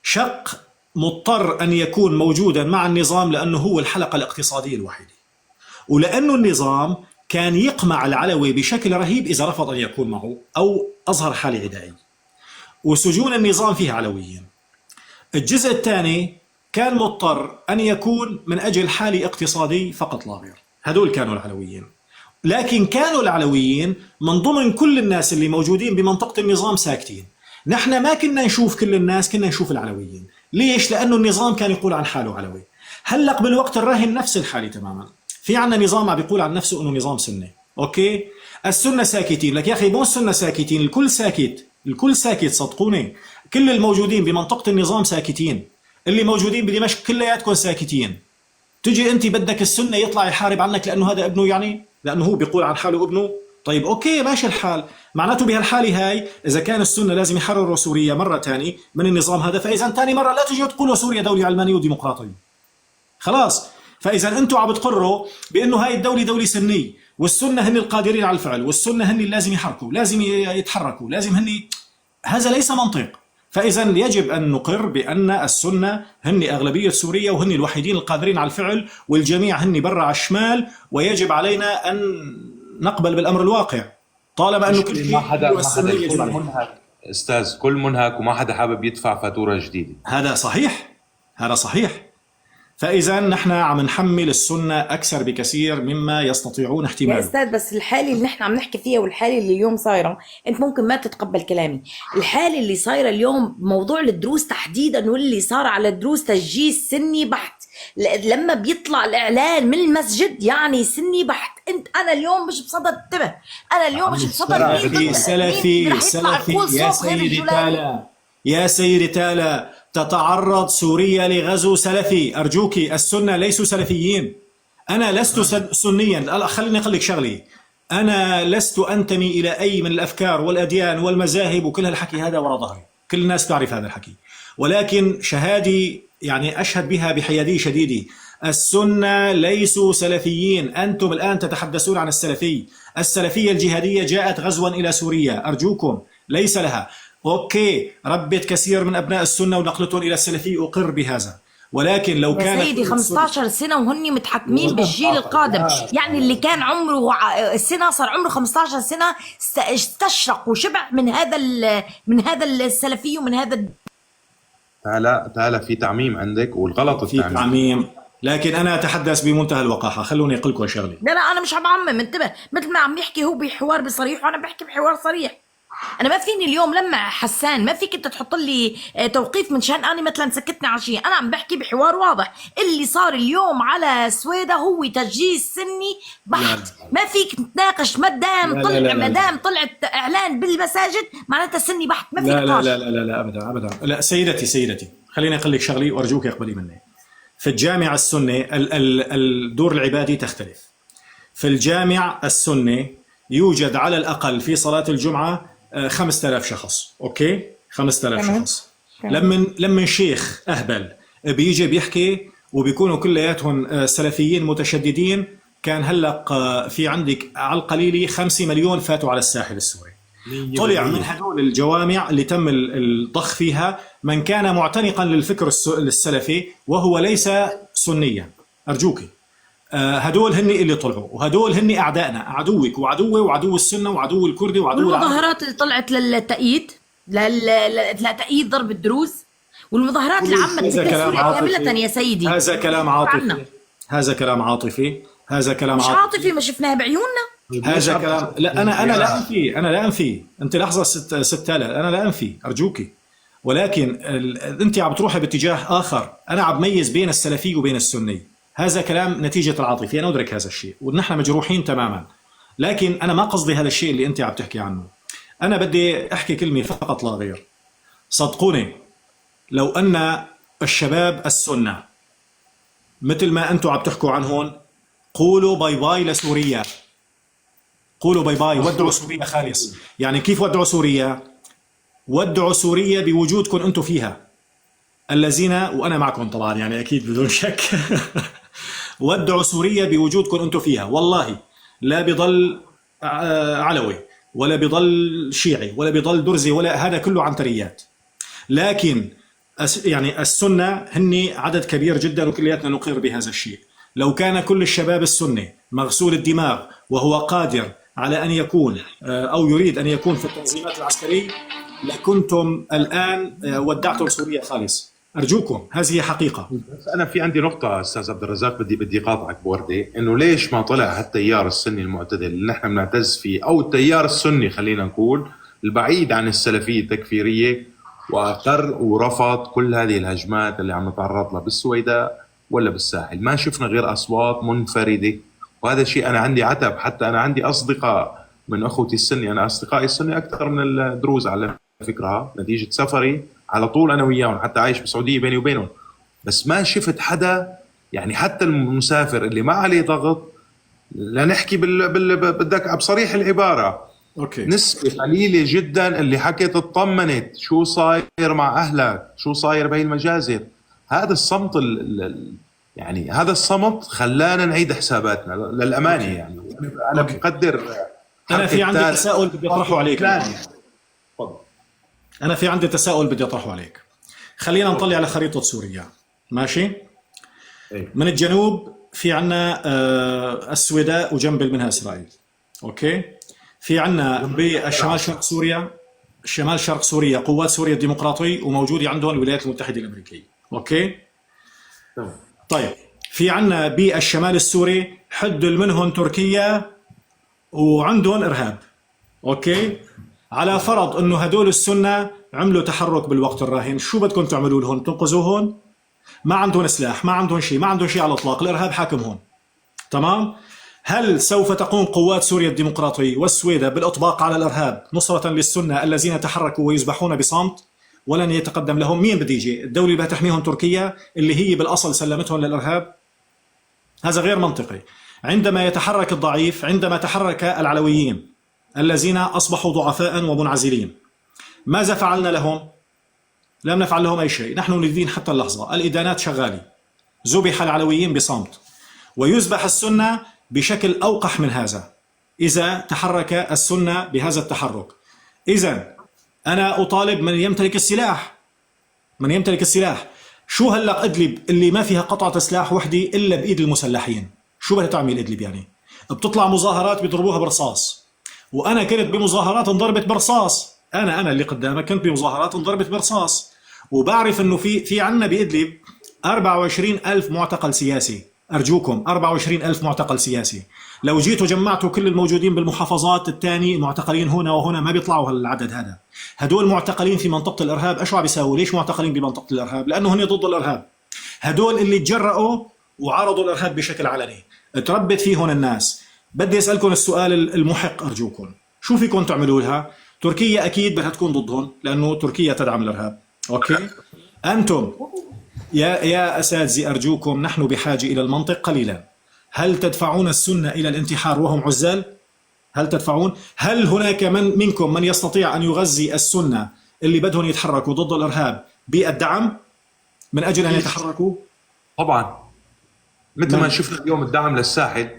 شق مضطر ان يكون موجودا مع النظام لانه هو الحلقه الاقتصاديه الوحيده، ولانه النظام كان يقمع العلوي بشكل رهيب اذا رفض ان يكون معه او اظهر حاله عدائيه، وسجون النظام فيها علويين. الجزء الثاني كان مضطر أن يكون من أجل حالة اقتصادي فقط لا غير، هدول كانوا العلويين. لكن كانوا العلويين من ضمن كل الناس اللي موجودين بمنطقة النظام ساكتين. نحن ما كنا نشوف كل الناس، كنا نشوف العلويين. ليش؟ لأنه النظام كان يقول عن حاله علوي. هلق بالوقت الراهن نفس الحالة تماما، في عنا نظام عم بيقول عن نفسه أنه نظام سني. أوكي؟ السنة ساكتين، لك يا أخي مو السنة ساكتين، الكل ساكت، الكل ساكت صدقوني. كل الموجودين بمنطقة النظام ساكتين، اللي موجودين بدمشق كلياتكم ساكتين. تجي انت بدك السنه يطلع يحارب عنك لانه هذا ابنه، يعني لانه هو بيقول عن حاله ابنه. طيب اوكي ماشي الحال، معناته بهالحاله هاي اذا كان السنه لازم يحرروا سوريا مره ثانيه من النظام هذا، فاذا ثاني مره لا تجوا تقولوا سوريا دوله علمانيه وديمقراطيه. خلاص، فاذا انتم عم بتقروا بانه هاي الدوله دوله سنيه، والسنه هن القادرين على الفعل، والسنه هن اللي لازم يحركوا، لازم يتحركوا، لازم هن، هذا ليس منطق. فإذا يجب أن نقر بأن السنة هن أغلبية سوريا، وهن الوحيدين القادرين على الفعل، والجميع هن برا على الشمال، ويجب علينا أن نقبل بالأمر الواقع طالما أنه كل
ما حدا
السنية يجب
كل
عليه.
منهك استاذ، كل منهك وما حدا حابب يدفع فاتوره جديده.
هذا صحيح، هذا صحيح. فإذا نحن عم نحمل السنة أكثر بكثير مما يستطيعون
يا
احتماله.
استاذ، بس الحاله اللي نحن عم نحكي فيها والحاله اللي اليوم صايره، انت ممكن ما تتقبل كلامي. الحاله اللي صايره اليوم موضوع الدروس تحديدا، واللي صار على الدروس تسجيل سني بحت. لما بيطلع الاعلان من المسجد يعني سني بحت. انا اليوم مش بصدد، انتبه، انا اليوم مش بصدد مين
سلفي
رح يطلع
سلفي
يقول
يا
صوت غير
سيدي
الجولاني.
تالا، يا سيدي تالا، تتعرض سوريا لغزو سلفي. أرجوك، السنة ليسوا سلفيين. أنا لست سنيا. خليني أقول لك شغلي، أنا لست أنتمي إلى أي من الأفكار والأديان والمذاهب وكل هالحكي هذا وراء ظهري، كل الناس تعرف هذا الحكي. ولكن شهادي يعني أشهد بها بحيادية شديدة، السنة ليسوا سلفيين. أنتم الآن تتحدثون عن السلفي. السلفية الجهادية جاءت غزوا إلى سوريا، أرجوكم، ليس لها. أوكي، ربت كثير من أبناء السنة ونقلتهم إلى السلفي، أقر بهذا. ولكن لو
يا
كانت
سيدي 15 سنة وهن متحكمين بالجيل القادم. يعني اللي كان عمره السنة صار عمره 15 سنة، استشرق وشبع من هذا السلفي ومن هذا.
تعالى في تعميم عندك، والغلط
في تعميم، لكن أنا أتحدث بمنتهى الوقاحة. خلوني أقول لكم شغلة.
لا أنا مش عم أعمم، انتبه، مثل ما عم يحكي هو بحوار بصريح وأنا بحكي بحوار صريح. انا ما فيني اليوم لما حسان، ما فيك انت تحط لي توقيف من شان اني مثلا سكتني على شيء. انا عم بحكي بحوار واضح. اللي صار اليوم على سويدا هو تسجيل سني بحت. ما فيك تناقش ما دام طلعت اعلان بالمساجد معناتها سني بحت، ما فيك نقاش.
لا ابدا ابدا. لا سيدتي خليني اقول لك شغلي وارجوك اقبلي مني. في الجامع السني الدور العبادي تختلف. في الجامع السني يوجد على الاقل في صلاة الجمعة 5000 شخص. اوكي، 5000 شخص. لما شيخ اهبل بيجي بيحكي وبيكونوا كلياتهم سلفيين متشددين، كان هلق في عندك على القليل 5 مليون فاتوا على الساحل السوري. طلع من هدول الجوامع اللي تم الضخ فيها من كان معتنقا للفكر السلفي وهو ليس سنيا. ارجوك، هدول هن اللي طلعوا، وهدول هن اعدائنا، عدوك وعدوي وعدو السنه وعدو الكردي وعدو
والمظاهرات اللي طلعت للتأييد لتأييد ضرب الدروز، والمظاهرات اللي عمت بكل سوريا كاملة. يا سيدي
هذا كلام عاطفي، هذا كلام عاطفي، هذا كلام
مش عاطفي، ما شفناها بعيوننا.
هذا كلام، لا انا لا انفي، انت لحظه ست تالا، انا لا انفي ارجوكي، ولكن انت عم تروحي باتجاه اخر. انا عم بميز بين السلفي وبين السني، هذا كلام نتيجة العاطفة. أنا أدرك هذا الشيء ونحن مجروحين تماما، لكن أنا ما قصدي هذا الشيء اللي أنت عم تحكي عنه. أنا بدي أحكي كلمة فقط لا غير. صدقوني، لو أن الشباب السنة مثل ما أنتم عم تحكوا عنهم، قولوا باي باي لسوريا، قولوا باي باي، ودعوا سوريا خالص. يعني كيف ودعوا سوريا؟ ودعوا سوريا بوجودكم أنتم فيها، الذين، وأنا معكم طبعا يعني أكيد بدون شك. ودعوا سوريا بوجودكم أنتم فيها، والله لا بضل علوي ولا بضل شيعي ولا بضل درزي، ولا هذا كله عنتريات. لكن يعني السنة هن عدد كبير جدا وكلياتنا نقر بهذا الشيء. لو كان كل الشباب السني مغسول الدماغ وهو قادر على أن يكون أو يريد أن يكون في التنظيمات العسكرية لكنتم الآن ودعتم سوريا خالص. أرجوكم، هذه حقيقة.
بس انا في عندي نقطه استاذ عبد الرزاق، بدي قاطعك بوردة، انه ليش ما طلع هالتيار السني المعتدل اللي نحن بنعتز فيه، او التيار السني خلينا نقول البعيد عن السلفيه التكفيريه، واقر ورفض كل هذه الهجمات اللي عم نتعرض لها بالسويداء ولا بالساحل. ما شفنا غير اصوات منفرده، وهذا الشيء انا عندي عتب. حتى انا عندي اصدقاء من اخوتي السني، انا اصدقائي السني اكثر من الدروز على فكره، نتيجه سفري على طول انا وياهم، حتى عايش بالسعوديه بيني وبينهم. بس ما شفت حدا، يعني حتى المسافر اللي ما عليه ضغط، لنحكي بدك بصريح العباره،
أوكي.
نسبة قليلة جدا اللي حكت اطمنت شو صاير مع أهلك، شو صاير بهي المجازر. هذا الصمت يعني هذا الصمت خلانا نعيد حساباتنا للأمانة.
أوكي.
يعني أنا
أوكي.
بقدر
أنا في عندي تساؤل بدي أطرحه عليك.
تفضل.
أنا في عندي تساؤل بدي أطرحه عليك. خلينا نطلع على خريطة سوريا، ماشي؟
إيه.
من الجنوب في عنا السويداء وجنب منها إسرائيل، أوكي؟ في عنا بالشمال شرق سوريا، شمال شرق سوريا قوات سوريا الديمقراطية، وموجودة عندهم الولايات المتحدة الأمريكية، أوكي؟
تمام.
طيب في عنا بالشمال السوري حد منهم تركيا وعندهم إرهاب، أوكي؟ على فرض انه هدول السنة عملوا تحرك بالوقت الراهن، شو بدكم تعملوا لهم؟ تنقذوهم؟ ما عندهم سلاح، ما عندهم شيء، ما عندهم شيء على الاطلاق، الارهاب حاكمهم. تمام؟ هل سوف تقوم قوات سوريا الديمقراطية والسويداء بالاطباق على الارهاب نصرة للسنة الذين تحركوا ويذبحون بصمت ولن يتقدم لهم؟ مين بده يجي؟ الدولة اللي تحميهم تركيا اللي هي بالاصل سلمتهم للارهاب؟ هذا غير منطقي. عندما يتحرك الضعيف، عندما تحرك العلويين الذين أصبحوا ضعفاء ومنعزلين، ماذا فعلنا لهم؟ لم نفعل لهم أي شيء. نحن نريدين حتى اللحظة، الإدانات شغالة، ذبح العلويين بصمت، ويذبح السنة بشكل أوقح من هذا إذا تحرك السنة بهذا التحرك. إذن أنا أطالب من يمتلك السلاح، من يمتلك السلاح. شو هلأ إدلب اللي ما فيها قطعة سلاح وحدة إلا بإيد المسلحين؟ شو بدها تعمل إدلب يعني؟ بتطلع مظاهرات بيضربوها برصاص، وأنا كنت بمظاهرات انضربت برصاص، أنا اللي قدامك كنت بمظاهرات انضربت برصاص، وبعرف إنه في عنا بإدلب 24,000 معتقل سياسي. أرجوكم 24,000 معتقل سياسي. لو جيتوا جمعتوا كل الموجودين بالمحافظات الثانية معتقلين هنا وهنا ما بيطلعوا هالعدد هذا. هدول معتقلين في منطقة الإرهاب. إيش عم بيساووا؟ ليش معتقلين بمنطقة الإرهاب؟ لأنه هن ضد الإرهاب. هدول اللي تجرأوا وعرضوا الإرهاب بشكل علني، تربت فيهم الناس. بدي أسألكم السؤال المحق أرجوكم، شو فيكم تعملوا لها؟ تركيا أكيد بدها تكون ضدهم لأنه تركيا تدعم الإرهاب، أوكي؟ أنتم يا أساتذة أرجوكم، نحن بحاجة إلى المنطق قليلا. هل تدفعون السنة إلى الانتحار وهم عزال؟ هل تدفعون؟ هل هناك منكم من يستطيع أن يغذي السنة اللي بدهم يتحركوا ضد الإرهاب بالدعم من أجل أن يتحركوا؟
طبعا، مثل ما شفنا اليوم الدعم للساحل.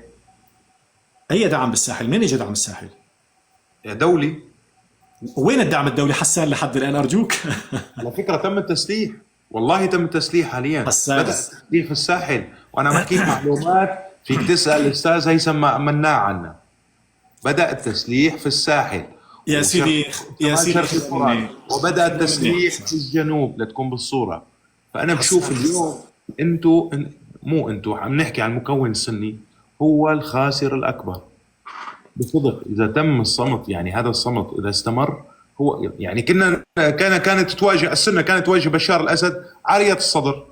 أي دعم بالساحل؟ مين اجى دعم الساحل؟
يا دولي.
وين الدعم الدولي حسان لحد الآن أرجوك؟
على فكرة تم التسليح، والله تم التسليح حاليا.
حسان
بدأ التسليح في الساحل، وأنا بحكيك معلومات فيك تسأل الأستاذ هيثم مناع عنا. بدأ التسليح في الساحل
يا سيدي، يا سيدي،
وبدأ التسليح في الجنوب لتكون بالصورة. فأنا بشوف اليوم مو انتو عم نحكي عن المكون السني هو الخاسر الأكبر بصدق إذا تم الصمت. يعني هذا الصمت إذا استمر هو يعني كانت تواجه السنة، كانت تواجه بشار الأسد عارية الصدر.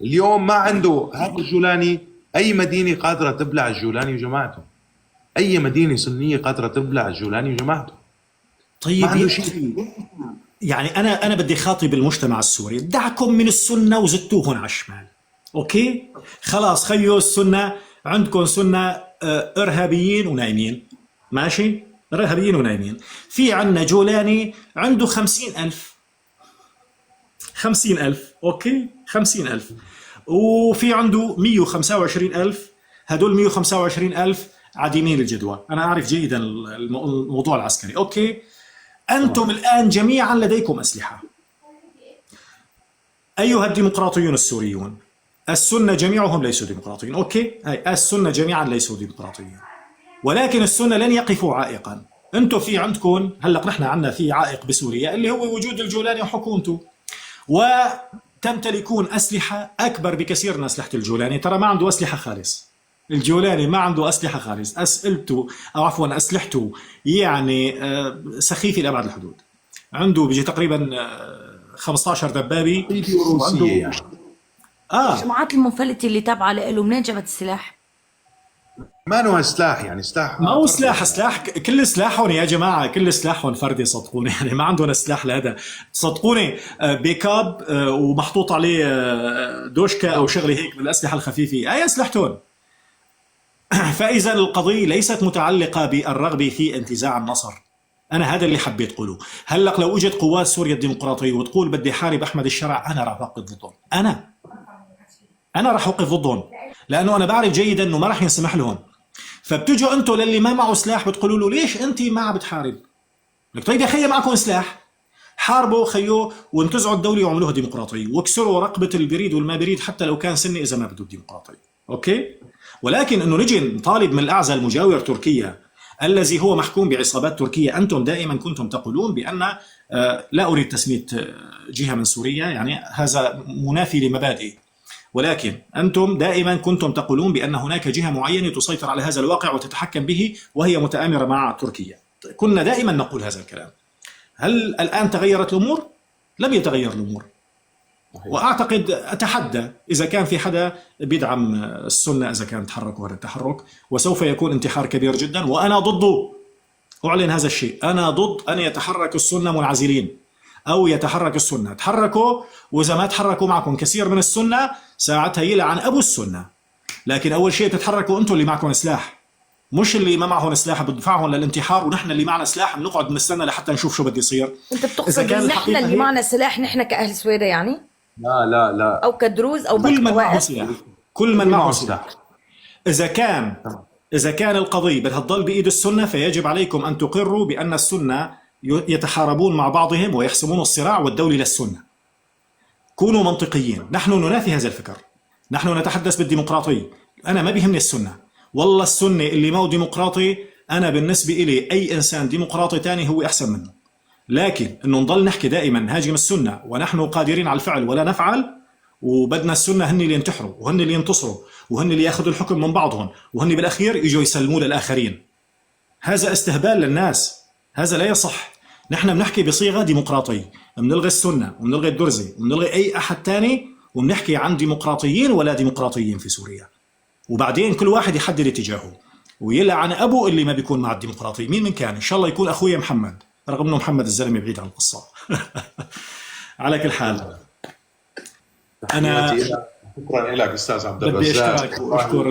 اليوم ما عنده هذا الجولاني أي مدينة قادرة تبلع الجولاني وجماعته، أي مدينة سنية قادرة تبلع الجولاني وجماعته.
طيب
ما عنده شيء.
يعني أنا بدي خاطب المجتمع السوري، دعكم من السنة وزتوهن على الشمال، أوكي؟ خلاص خيو السنة، عندكم سنة إرهابيين ونايمين، ماشي، إرهابيين ونايمين. في عندنا جولاني عنده 50,000، 50,000 أوكي، 50,000. وفي عنده 125,000. هدول 125,000 عديمين الجدوى. أنا أعرف جيدا الموضوع العسكري. أوكي، أنتم الآن جميعا لديكم أسلحة. أيها الديمقراطيون السوريون، السنة جميعهم ليسوا ديمقراطيين. أوكي، هاي السنة جميعا ليسوا ديمقراطيين، ولكن السنة لن يقفوا عائقا. أنتم في عندكم هلق، نحن عندنا في عائق بسوريا اللي هو وجود الجولاني وحكومته، وتمتلكون أسلحة أكبر بكثير من أسلحة الجولاني. ترى ما عنده أسلحة خالص، الجولاني ما عنده أسلحة خالص. أسئلته أو عفوا أسلحته يعني سخيفة لأبعد الحدود. عنده بيجي تقريبا 15 دبابة
روسية يعني.
الجماعات المنفلتة اللي تابعة له منين جابت السلاح؟
ما نوع سلاح يعني، سلاح
ما هو سلاح كل سلاحهم يا جماعة، كل سلاحهم فردي صدقوني. يعني ما عندهم سلاح لهذا صدقوني. بيكاب ومحطوط عليه دوشكا أو شغلة هيك من الأسلحة الخفيفة، أي أسلحتهم. فإذا القضية ليست متعلقة بالرغبة في انتزاع النصر. أنا هذا اللي حبيت أقوله. هلق لو اجت قوات سوريا الديمقراطية وتقول بدي حارب أحمد الشرع، أنا راح أوقف ضدهم. أنا راح أوقف ضدهم، لأنه أنا بعرف جيدا أنه ما راح ينسمح لهم. فبتجوا أنتوا للي ما معه سلاح بتقولوا له ليش أنت ما بتحارب؟ لك طيب يا خيي معكم سلاح، حاربوا خيو وانتزعوا الدولة وعملوها ديمقراطية واكسروا رقبة البريد والما بريد حتى لو كان سني إذا ما بده الديمقراطية. أوكي؟ ولكن أنه نجي نطالب من الأعزى المجاور تركيا الذي هو محكوم بعصابات تركية. أنتم دائما كنتم تقولون بأن لا أريد تسمية جهة من سوريا، يعني هذا منافي لمبادئي، ولكن أنتم دائما كنتم تقولون بأن هناك جهة معينة تسيطر على هذا الواقع وتتحكم به وهي متآمرة مع تركيا. كنا دائما نقول هذا الكلام. هل الآن تغيرت الأمور؟ لم يتغير الأمور. وأعتقد أتحدى إذا كان في حدا بيدعم السنة إذا كان تحركوا هذا التحرك، وسوف يكون انتحار كبير جدا، وأنا ضده. أعلن هذا الشيء، أنا ضد أن يتحرك السنة منعزلين أو يتحرك السنة. تحركوا، وإذا ما تحركوا معكم كثير من السنة ساعتها يلعن أبو السنة. لكن أول شيء تتحركوا أنتم اللي معكم سلاح، مش اللي ما معهم سلاح بدفعهم للانتحار، ونحن اللي معنا سلاح بنقعد بنستنى لحتى نشوف شو بده يصير.
أنت بتقصد إن نحن اللي معنا سلاح، نحن كأهل سويدة يعني؟
لا
أو كدروز أو
كل من معه سلاح، كل من معه سلاح. إذا كان القضية بدها تضل بإيد السنة فيجب عليكم أن تقروا بأن السنة يتحاربون مع بعضهم ويحسمون الصراع والدولة للسنة. كونوا منطقيين. نحن ننافي هذا الفكر، نحن نتحدث بالديمقراطية. أنا ما بيهمني السنة، والله السنة اللي ما هو ديمقراطي أنا بالنسبة إلي أي إنسان ديمقراطي تاني هو أحسن منه. لكن إنه نضل نحكي دائما نهاجم السنة ونحن قادرين على الفعل ولا نفعل، وبدنا السنة هن اللي ينتحروا وهن اللي ينتصروا وهن اللي ياخذوا الحكم من بعضهم وهن بالأخير يجوا يسلموا للآخرين، هذا استهبال للناس، هذا لا يصح. نحن بنحكي بصيغة ديمقراطية، بنلغي السنة وبنلغي الدرزي وبنلغي أي أحد تاني، وبنحكي عن ديمقراطيين ولا ديمقراطيين في سوريا. وبعدين كل واحد يحدد اتجاهه ويلعن أبو اللي ما بيكون مع الديمقراطية. مين من كان؟ إن شاء الله يكون أخويا محمد، رغم أنه محمد الزلمة بعيد عن القصة. على كل حال أنا
شكرا لك استاذ عبد
بدي
الرزاق،
اشكرك واشكر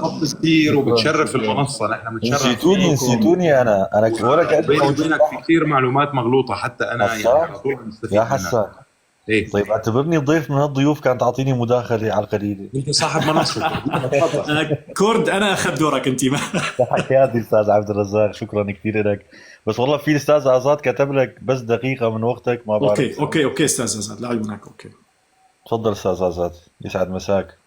خط كثير وبتشرف المنصه. نحن بنتشرف
نسيتوني انا ولا كأني
بيني وبينك في كثير معلومات مغلوطه حتى انا يعني على طول بستفيد
يا
منها.
حسن.
إيه؟
طيب اعتبرني ضيف من هالضيوف، كانت تعطيني مداخله على القليله.
انت صاحب منصه.
كرد، انا اخذ دورك انت. ما
حكياتي استاذ عبد الرزاق، شكرا كثير لك. بس والله في الاستاذ عزاد كتب لك بس دقيقه من وقتك، ما بعرف.
اوكي استاذ عزاد، لعيونك. اوكي
تفضل استاذ عزاد، يسعد مساك.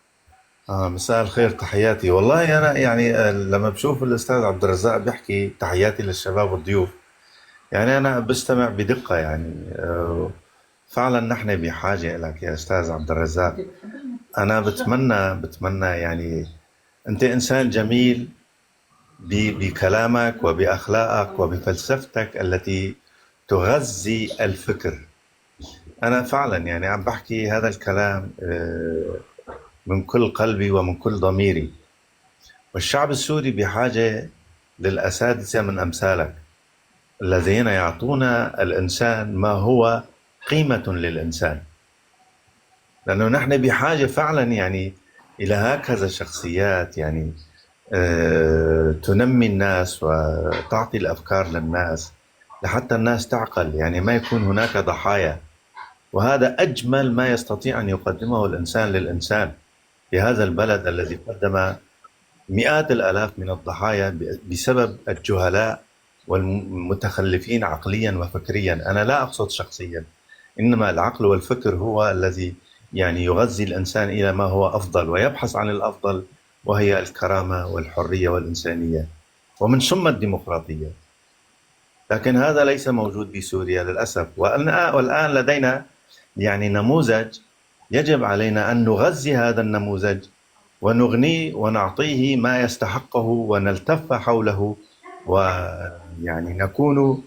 مساء الخير، تحياتي. والله أنا يعني لما بشوف الأستاذ عبد الرزاق بيحكي تحياتي للشباب والضيوف، يعني أنا بستمع بدقة. يعني فعلا نحن بحاجة لك يا أستاذ عبد الرزاق. أنا بتمنى يعني أنت إنسان جميل بكلامك وبأخلاقك وبفلسفتك التي تغذي الفكر. أنا فعلا يعني عم بحكي هذا الكلام من كل قلبي ومن كل ضميري. والشعب السوري بحاجة للأساتذة من أمثالك الذين يعطون الإنسان ما هو قيمة للإنسان، لأنه نحن بحاجة فعلا يعني إلى هكذا شخصيات، يعني تنمي الناس وتعطي الأفكار للناس لحتى الناس تعقل، يعني ما يكون هناك ضحايا. وهذا أجمل ما يستطيع أن يقدمه الإنسان للإنسان في هذا البلد الذي قدم مئات الآلاف من الضحايا بسبب الجهلاء والمتخلفين عقليا وفكريا. أنا لا أقصد شخصيا، إنما العقل والفكر هو الذي يعني يغذي الإنسان إلى ما هو أفضل ويبحث عن الأفضل، وهي الكرامة والحرية والإنسانية ومن ثم الديمقراطية. لكن هذا ليس موجود بسوريا للأسف. والآن لدينا يعني نموذج يجب علينا أن نغذي هذا النموذج ونغنيه ونعطيه ما يستحقه ونلتف حوله، ويعني نكون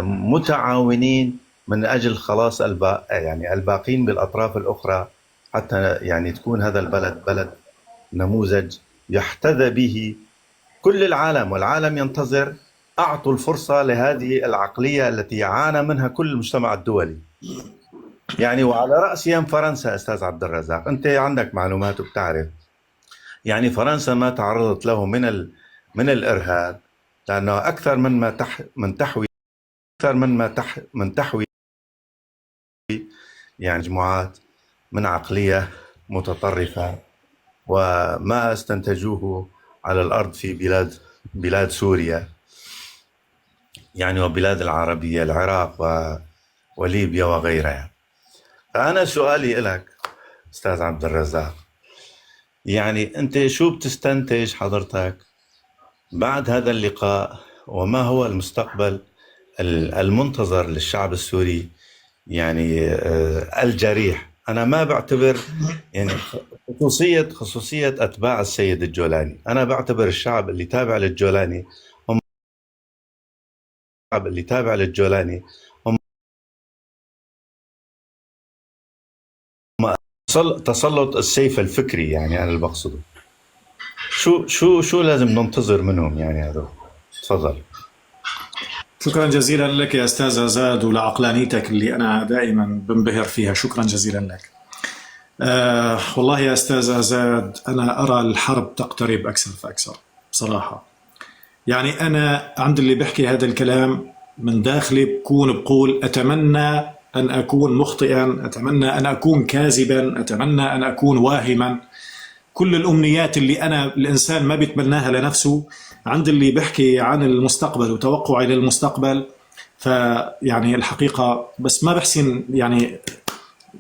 متعاونين من أجل خلاص يعني الباقين بالأطراف الأخرى، حتى يعني تكون هذا البلد بلد نموذج يحتذى به كل العالم، والعالم ينتظر. أعطوا الفرصة لهذه العقلية التي عانى منها كل المجتمع الدولي، يعني وعلى رأسهم فرنسا. أستاذ عبد الرزاق، أنت عندك معلومات وبتعرف يعني فرنسا ما تعرضت له من الإرهاب، لأنه أكثر من تحوي يعني مجموعات من عقلية متطرفة، وما استنتجوه على الأرض في بلاد سوريا يعني وبلاد العربية، العراق وليبيا وغيرها. فأنا سؤالي لك أستاذ عبد الرزاق، يعني أنت شو بتستنتج حضرتك بعد هذا اللقاء، وما هو المستقبل المنتظر للشعب السوري يعني الجريح؟ أنا ما بعتبر يعني خصوصية أتباع السيد الجولاني، أنا بعتبر الشعب اللي تابع للجولاني هم تسلط السيف الفكري، يعني أنا اللي بقصده. شو لازم ننتظر منهم يعني هذا؟ تفضل.
شكرا جزيلا لك يا أستاذ عزاد ولعقلانيتك اللي أنا دائما بنبهر فيها، شكرا جزيلا لك. والله يا أستاذ عزاد، أنا أرى الحرب تقترب أكثر فأكثر بصراحة. يعني أنا عند اللي بحكي هذا الكلام من داخلي بقول أتمنى أن أكون مخطئا، أتمنى أن أكون كاذبا، أتمنى أن أكون واهما. كل الأمنيات اللي الإنسان ما بيتمناها لنفسه عند اللي بحكي عن المستقبل وتوقعي للمستقبل. فيعني الحقيقة بس ما بحسن يعني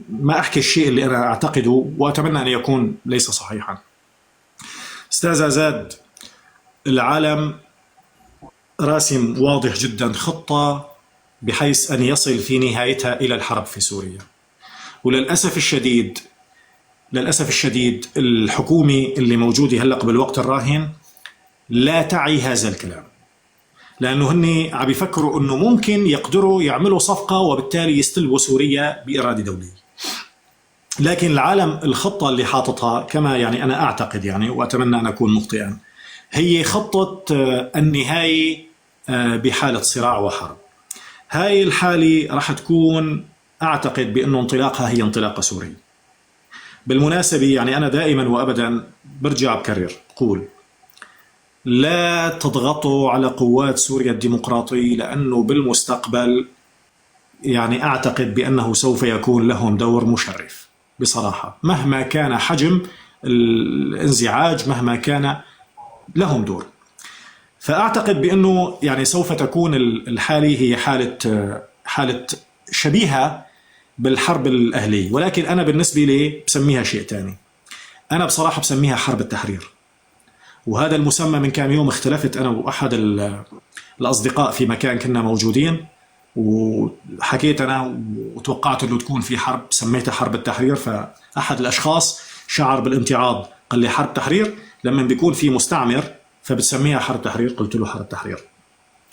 ما أحكي الشيء اللي أنا أعتقده وأتمنى أن يكون ليس صحيحا. أستاذ عزاد، العالم راسم واضح جدا خطة بحيث أن يصل في نهايتها إلى الحرب في سوريا. وللأسف الشديد الحكومة اللي موجودة هلأ بالوقت الراهن لا تعي هذا الكلام، لأنه هن عم يفكروا أنه ممكن يقدروا يعملوا صفقة وبالتالي يستلبوا سوريا بإرادة دولية. لكن العالم الخطة اللي حاططها كما يعني أنا أعتقد يعني وأتمنى أن أكون مخطئا، هي خطة النهاية بحالة صراع وحرب. هاي الحالة راح تكون أعتقد بأنه انطلاقها هي انطلاقة سورية. بالمناسبة يعني أنا دائما وأبدا برجع بكرر بقول لا تضغطوا على قوات سوريا الديمقراطية، لأنه بالمستقبل يعني أعتقد بأنه سوف يكون لهم دور مشرف بصراحة، مهما كان حجم الانزعاج، مهما كان لهم دور. فأعتقد بأنه يعني سوف تكون الحالة هي حالة شبيهة بالحرب الأهلية، ولكن أنا بالنسبة لي بسميها شيء تاني. أنا بصراحة بسميها حرب التحرير، وهذا المسمى من كام يوم اختلفت أنا وأحد الأصدقاء في مكان كنا موجودين، وحكيت أنا وتوقعت أنه تكون في حرب، سميتها حرب التحرير. فأحد الأشخاص شعر بالامتعاض، قال لي حرب تحرير لما بيكون في مستعمر فبتسميها حرب تحرير؟ قلت له حرب تحرير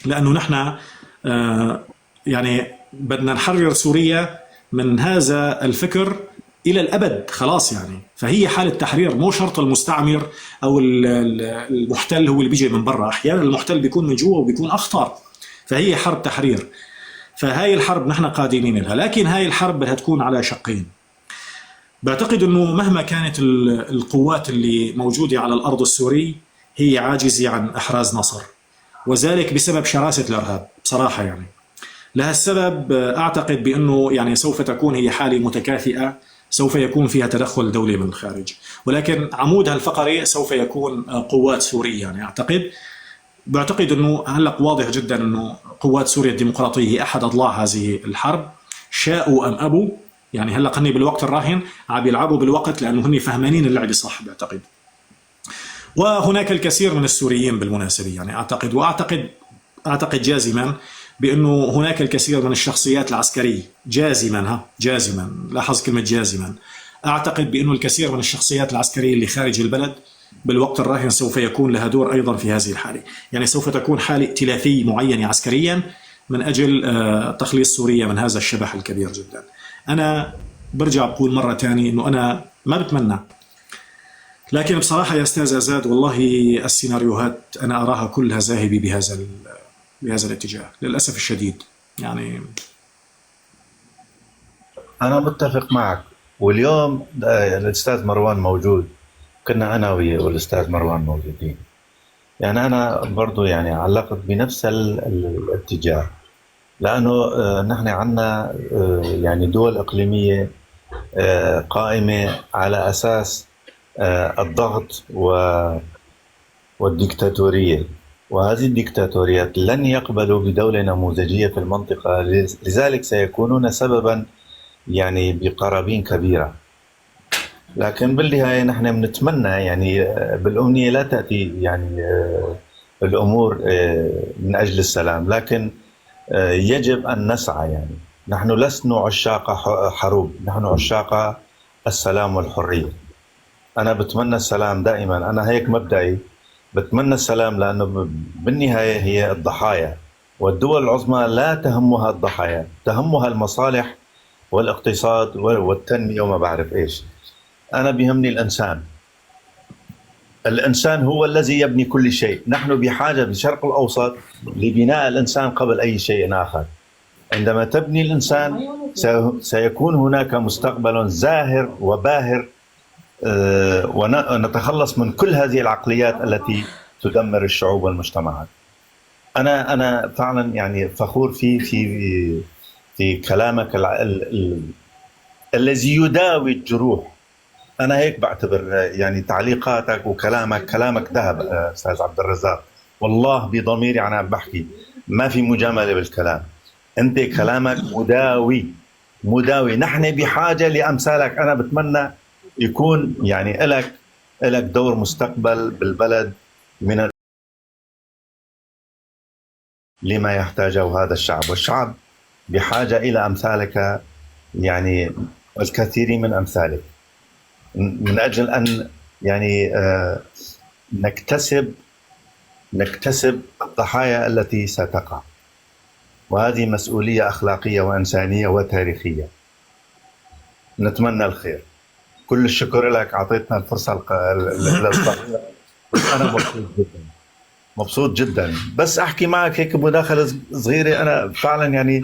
لأنه نحن يعني بدنا نحرر سوريا من هذا الفكر إلى الأبد خلاص يعني. فهي حالة تحرير، مو شرط المستعمر أو المحتل هو اللي بيجي من برا، أحيانا المحتل بيكون من جوا وبيكون أخطر. فهي حرب تحرير. فهاي الحرب نحن قادمين لها، لكن هاي الحرب بدها تكون على شقين. بعتقد أنه مهما كانت القوات اللي موجودة على الأرض السوري هي عاجزة عن إحراز نصر، وذلك بسبب شراسة الإرهاب بصراحة. يعني لهالسبب أعتقد بأنه يعني سوف تكون هي حالة متكافئة، سوف يكون فيها تدخل دولي من الخارج، ولكن عمودها الفقري سوف يكون قوات سورية. يعني بعتقد أنه هلأ واضح جدا أنه قوات سوريا الديمقراطية هي أحد أضلاع هذه الحرب، شاءوا أم أبوا. يعني هلأ هن بالوقت الراهن عم يلعبوا بالوقت، لأنه هن فهمانين اللعبة صح بعتقد. وهناك الكثير من السوريين بالمناسبة، يعني أعتقد جازما بأنه هناك الكثير من الشخصيات العسكرية، جازما لاحظ كلمة جازما، أعتقد بأنه الكثير من الشخصيات العسكرية اللي خارج البلد بالوقت الراهن سوف يكون لها دور أيضا في هذه الحالة. يعني سوف تكون حالة ائتلافية معينة عسكريا من أجل تخليص سوريا من هذا الشبح الكبير جدا. أنا برجع بقول مرة تانية أنه أنا ما بتمنى، لكن بصراحة يا أستاذ أزاد والله السيناريوهات أنا أراها كلها ذاهبة بهذا الاتجاه للأسف الشديد. يعني
أنا متفق معك. واليوم الأستاذ مروان موجود، كنا أنا والأستاذ مروان موجودين، يعني أنا برضو يعني علقت بنفس الاتجاه، لأنه نحن عنا يعني دول إقليمية قائمة على أساس الضغط والديكتاتورية، وهذه الديكتاتوريات لن يقبلوا بدولة نموذجية في المنطقة، لذلك سيكونون سببا يعني بقرابين كبيرة. لكن بالنهاية نحن بنتمنى يعني بالأمنية لا تأتي يعني الأمور من أجل السلام، لكن يجب أن نسعى. يعني نحن لسنا عشاق حروب، نحن عشاق السلام والحرية. أنا بتمنى السلام دائما، أنا هيك مبدئي، بتمنى السلام، لأنه بالنهاية هي الضحايا، والدول العظمى لا تهمها الضحايا، تهمها المصالح والاقتصاد والتنمية وما بعرف إيش. أنا بيهمني الإنسان هو الذي يبني كل شيء. نحن بحاجة بالشرق الأوسط لبناء الإنسان قبل أي شيء آخر. عندما تبني الإنسان سيكون هناك مستقبل زاهر وباهر، ونتخلص من كل هذه العقليات التي تدمر الشعوب والمجتمعات. أنا فعلا يعني فخور في كلامك الذي يداوي الجروح. أنا هيك بعتبر يعني تعليقاتك وكلامك ذهب أستاذ عبد الرزاق، والله بضميري أنا بحكي، ما في مجاملة بالكلام. أنت كلامك مداوي. نحن بحاجة لأمثالك. أنا بتمنى يكون يعني لك دور مستقبل بالبلد من لما يحتاجه هذا الشعب، والشعب بحاجة إلى أمثالك، يعني الكثير من أمثالك، من أجل أن يعني نكتسب الضحايا التي ستقع، وهذه مسؤولية أخلاقية وإنسانية وتاريخية. نتمنى الخير. كل الشكر لك، أعطيتنا الفرصة الصغيرة. أنا مبسوط جدا. بس أحكي معك هيك مداخلة صغيرة، أنا فعلا يعني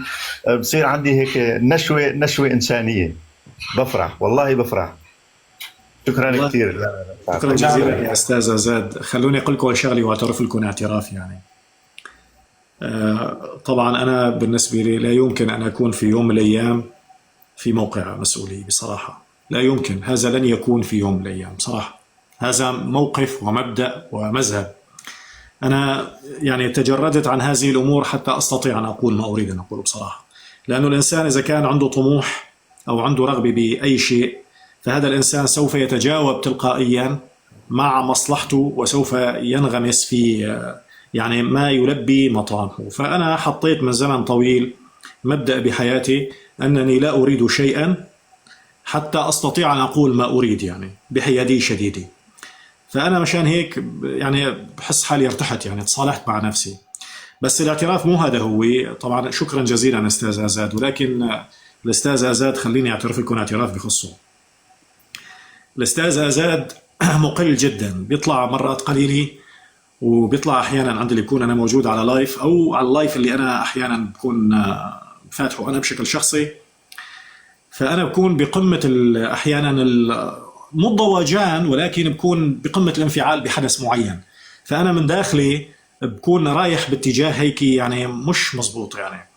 بصير عندي هيك نشوة إنسانية، بفرح والله بفرح. شكرا كثير.
شكرا جزيلا يا أستاذ زاد. خلوني أقول لكم شغلة واعترف لكم اعتراف. يعني طبعا أنا بالنسبة لي لا يمكن أن أكون في يوم من الأيام في موقع مسؤولية بصراحة، لا يمكن. هذا لن يكون في يوم من الأيام بصراحة. هذا موقف ومبدأ ومذهب. أنا يعني تجردت عن هذه الأمور حتى أستطيع أن أقول ما أريد أن أقوله بصراحة، لأنه الإنسان إذا كان عنده طموح أو عنده رغبة بأي شيء، فهذا الإنسان سوف يتجاوب تلقائيا مع مصلحته، وسوف ينغمس في يعني ما يلبي مطامحه. فأنا حطيت من زمن طويل مبدأ بحياتي أنني لا أريد شيئا حتى أستطيع أن أقول ما أريد، يعني بحيادية شديدة. فأنا مشان هيك يعني بحس حالي ارتحت، يعني تصالحت مع نفسي. بس الاعتراف مو هذا هو. طبعا شكرا جزيلا أستاذ أزاد، ولكن الأستاذ أزاد خليني أعترف لكم اعتراف بخصه. الأستاذ أزاد مقل جدا، بيطلع مرات قليلة، وبيطلع أحيانا عندي اللي يكون أنا موجود على لايف، أو على اللايف اللي أنا أحيانا بكون فاتحه أنا بشكل شخصي. فأنا بكون بقمة أحيانا مو الضوجان، ولكن بكون بقمة الانفعال بحدث معين. فانا من داخلي بكون رايح باتجاه هيك يعني مش مزبوط يعني.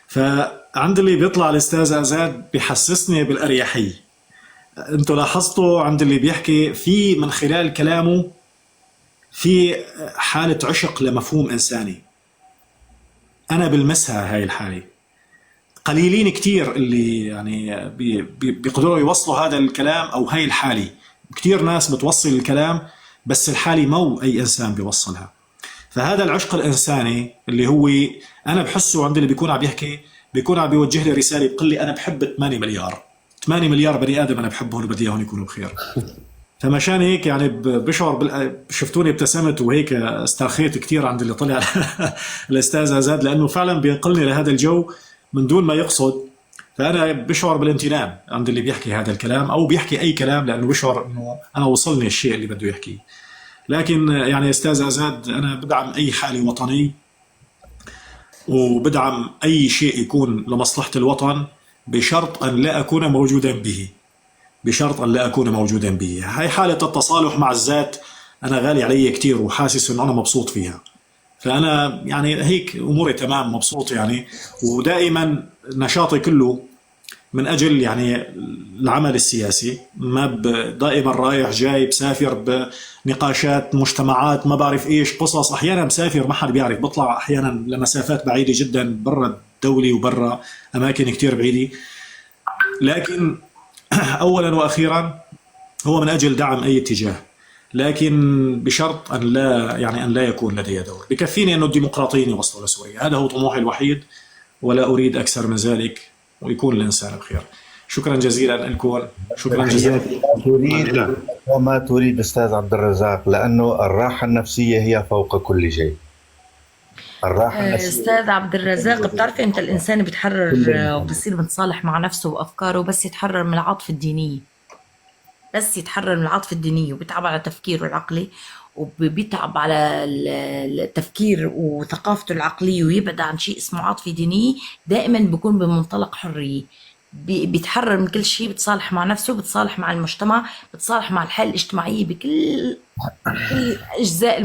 فعند اللي بيطلع الاستاذ آزاد بيحسسني بالاريحيه. انتوا لاحظتوا عند اللي بيحكي في من خلال كلامه في حاله عشق لمفهوم انساني، انا بلمسها هاي الحاله. قليلين كتير اللي يعني بيقدروا يوصلوا هذا الكلام او هاي الحاله. كتير ناس بتوصل الكلام بس الحاله مو اي انسان بيوصلها. فهذا العشق الانساني اللي هو انا بحسه عند اللي بيكون عم يحكي، بيكون عم بيوجه لي رساله بيقول لي انا بحب 8 مليار 8 مليار بني ادم انا بحبهم وبدي اياهم يكونوا بخير. فمشان هيك يعني بشعر شفتوني ابتسمت وهيك استرخيت كثير عند اللي طلع الاستاذ آزاد، لانه فعلا بينقلني لهذا الجو من دون ما يقصد. فانا بشعر بالامتنان عند اللي بيحكي هذا الكلام او بيحكي اي كلام، لانه بشعر انه انا وصلني الشيء اللي بده يحكيه. لكن يعني استاذ آزاد انا بدعم اي حالة وطني وبدعم اي شيء يكون لمصلحة الوطن بشرط ان لا اكون موجودا به، بشرط ان لا اكون موجودا به. هاي حالة التصالح مع الذات انا غالي علي كتير وحاسس انه انا مبسوط فيها. فانا يعني هيك اموري تمام، مبسوط يعني. ودائما نشاطي كله من اجل يعني العمل السياسي، ما دائما رايح جاي بسافر بنقاشات مجتمعات ما بعرف ايش قصص، احيانا مسافر ما حد بيعرف، بطلع احيانا لمسافات بعيده جدا برا الدوله وبرا اماكن كتير بعيده. لكن اولا واخيرا هو من اجل دعم اي اتجاه، لكن بشرط ان لا يعني ان لا يكون لدي دور. بكفيني انه الديمقراطيين يوصلوا لسوريا، هذا هو طموحي الوحيد ولا اريد اكثر من ذلك، ويكون الانسان بخير. شكرا جزيلا لكم، شكرا جزيلا.
تريد وما تريد أستاذ عبد الرزاق، لأنه الراحة النفسية هي فوق كل شيء. الراحة النفسية
استاذ عبد الرزاق، بتعرف انت الانسان بيتحرر وبصير متصالح مع نفسه وافكاره بس يتحرر من العاطفه الدينيه، بس يتحرر من العاطفه الدينيه وبيتعب على تفكيره العقلي وبيتعب على التفكير وثقافته العقليه ويبعد عن شيء اسمه عاطفه دينيه. دائما بيكون بمنطلق حريه، بيتحرر من كل شيء، بتصالح مع نفسه، بتصالح مع المجتمع، بتصالح مع الحياه الاجتماعيه بكل اجزاء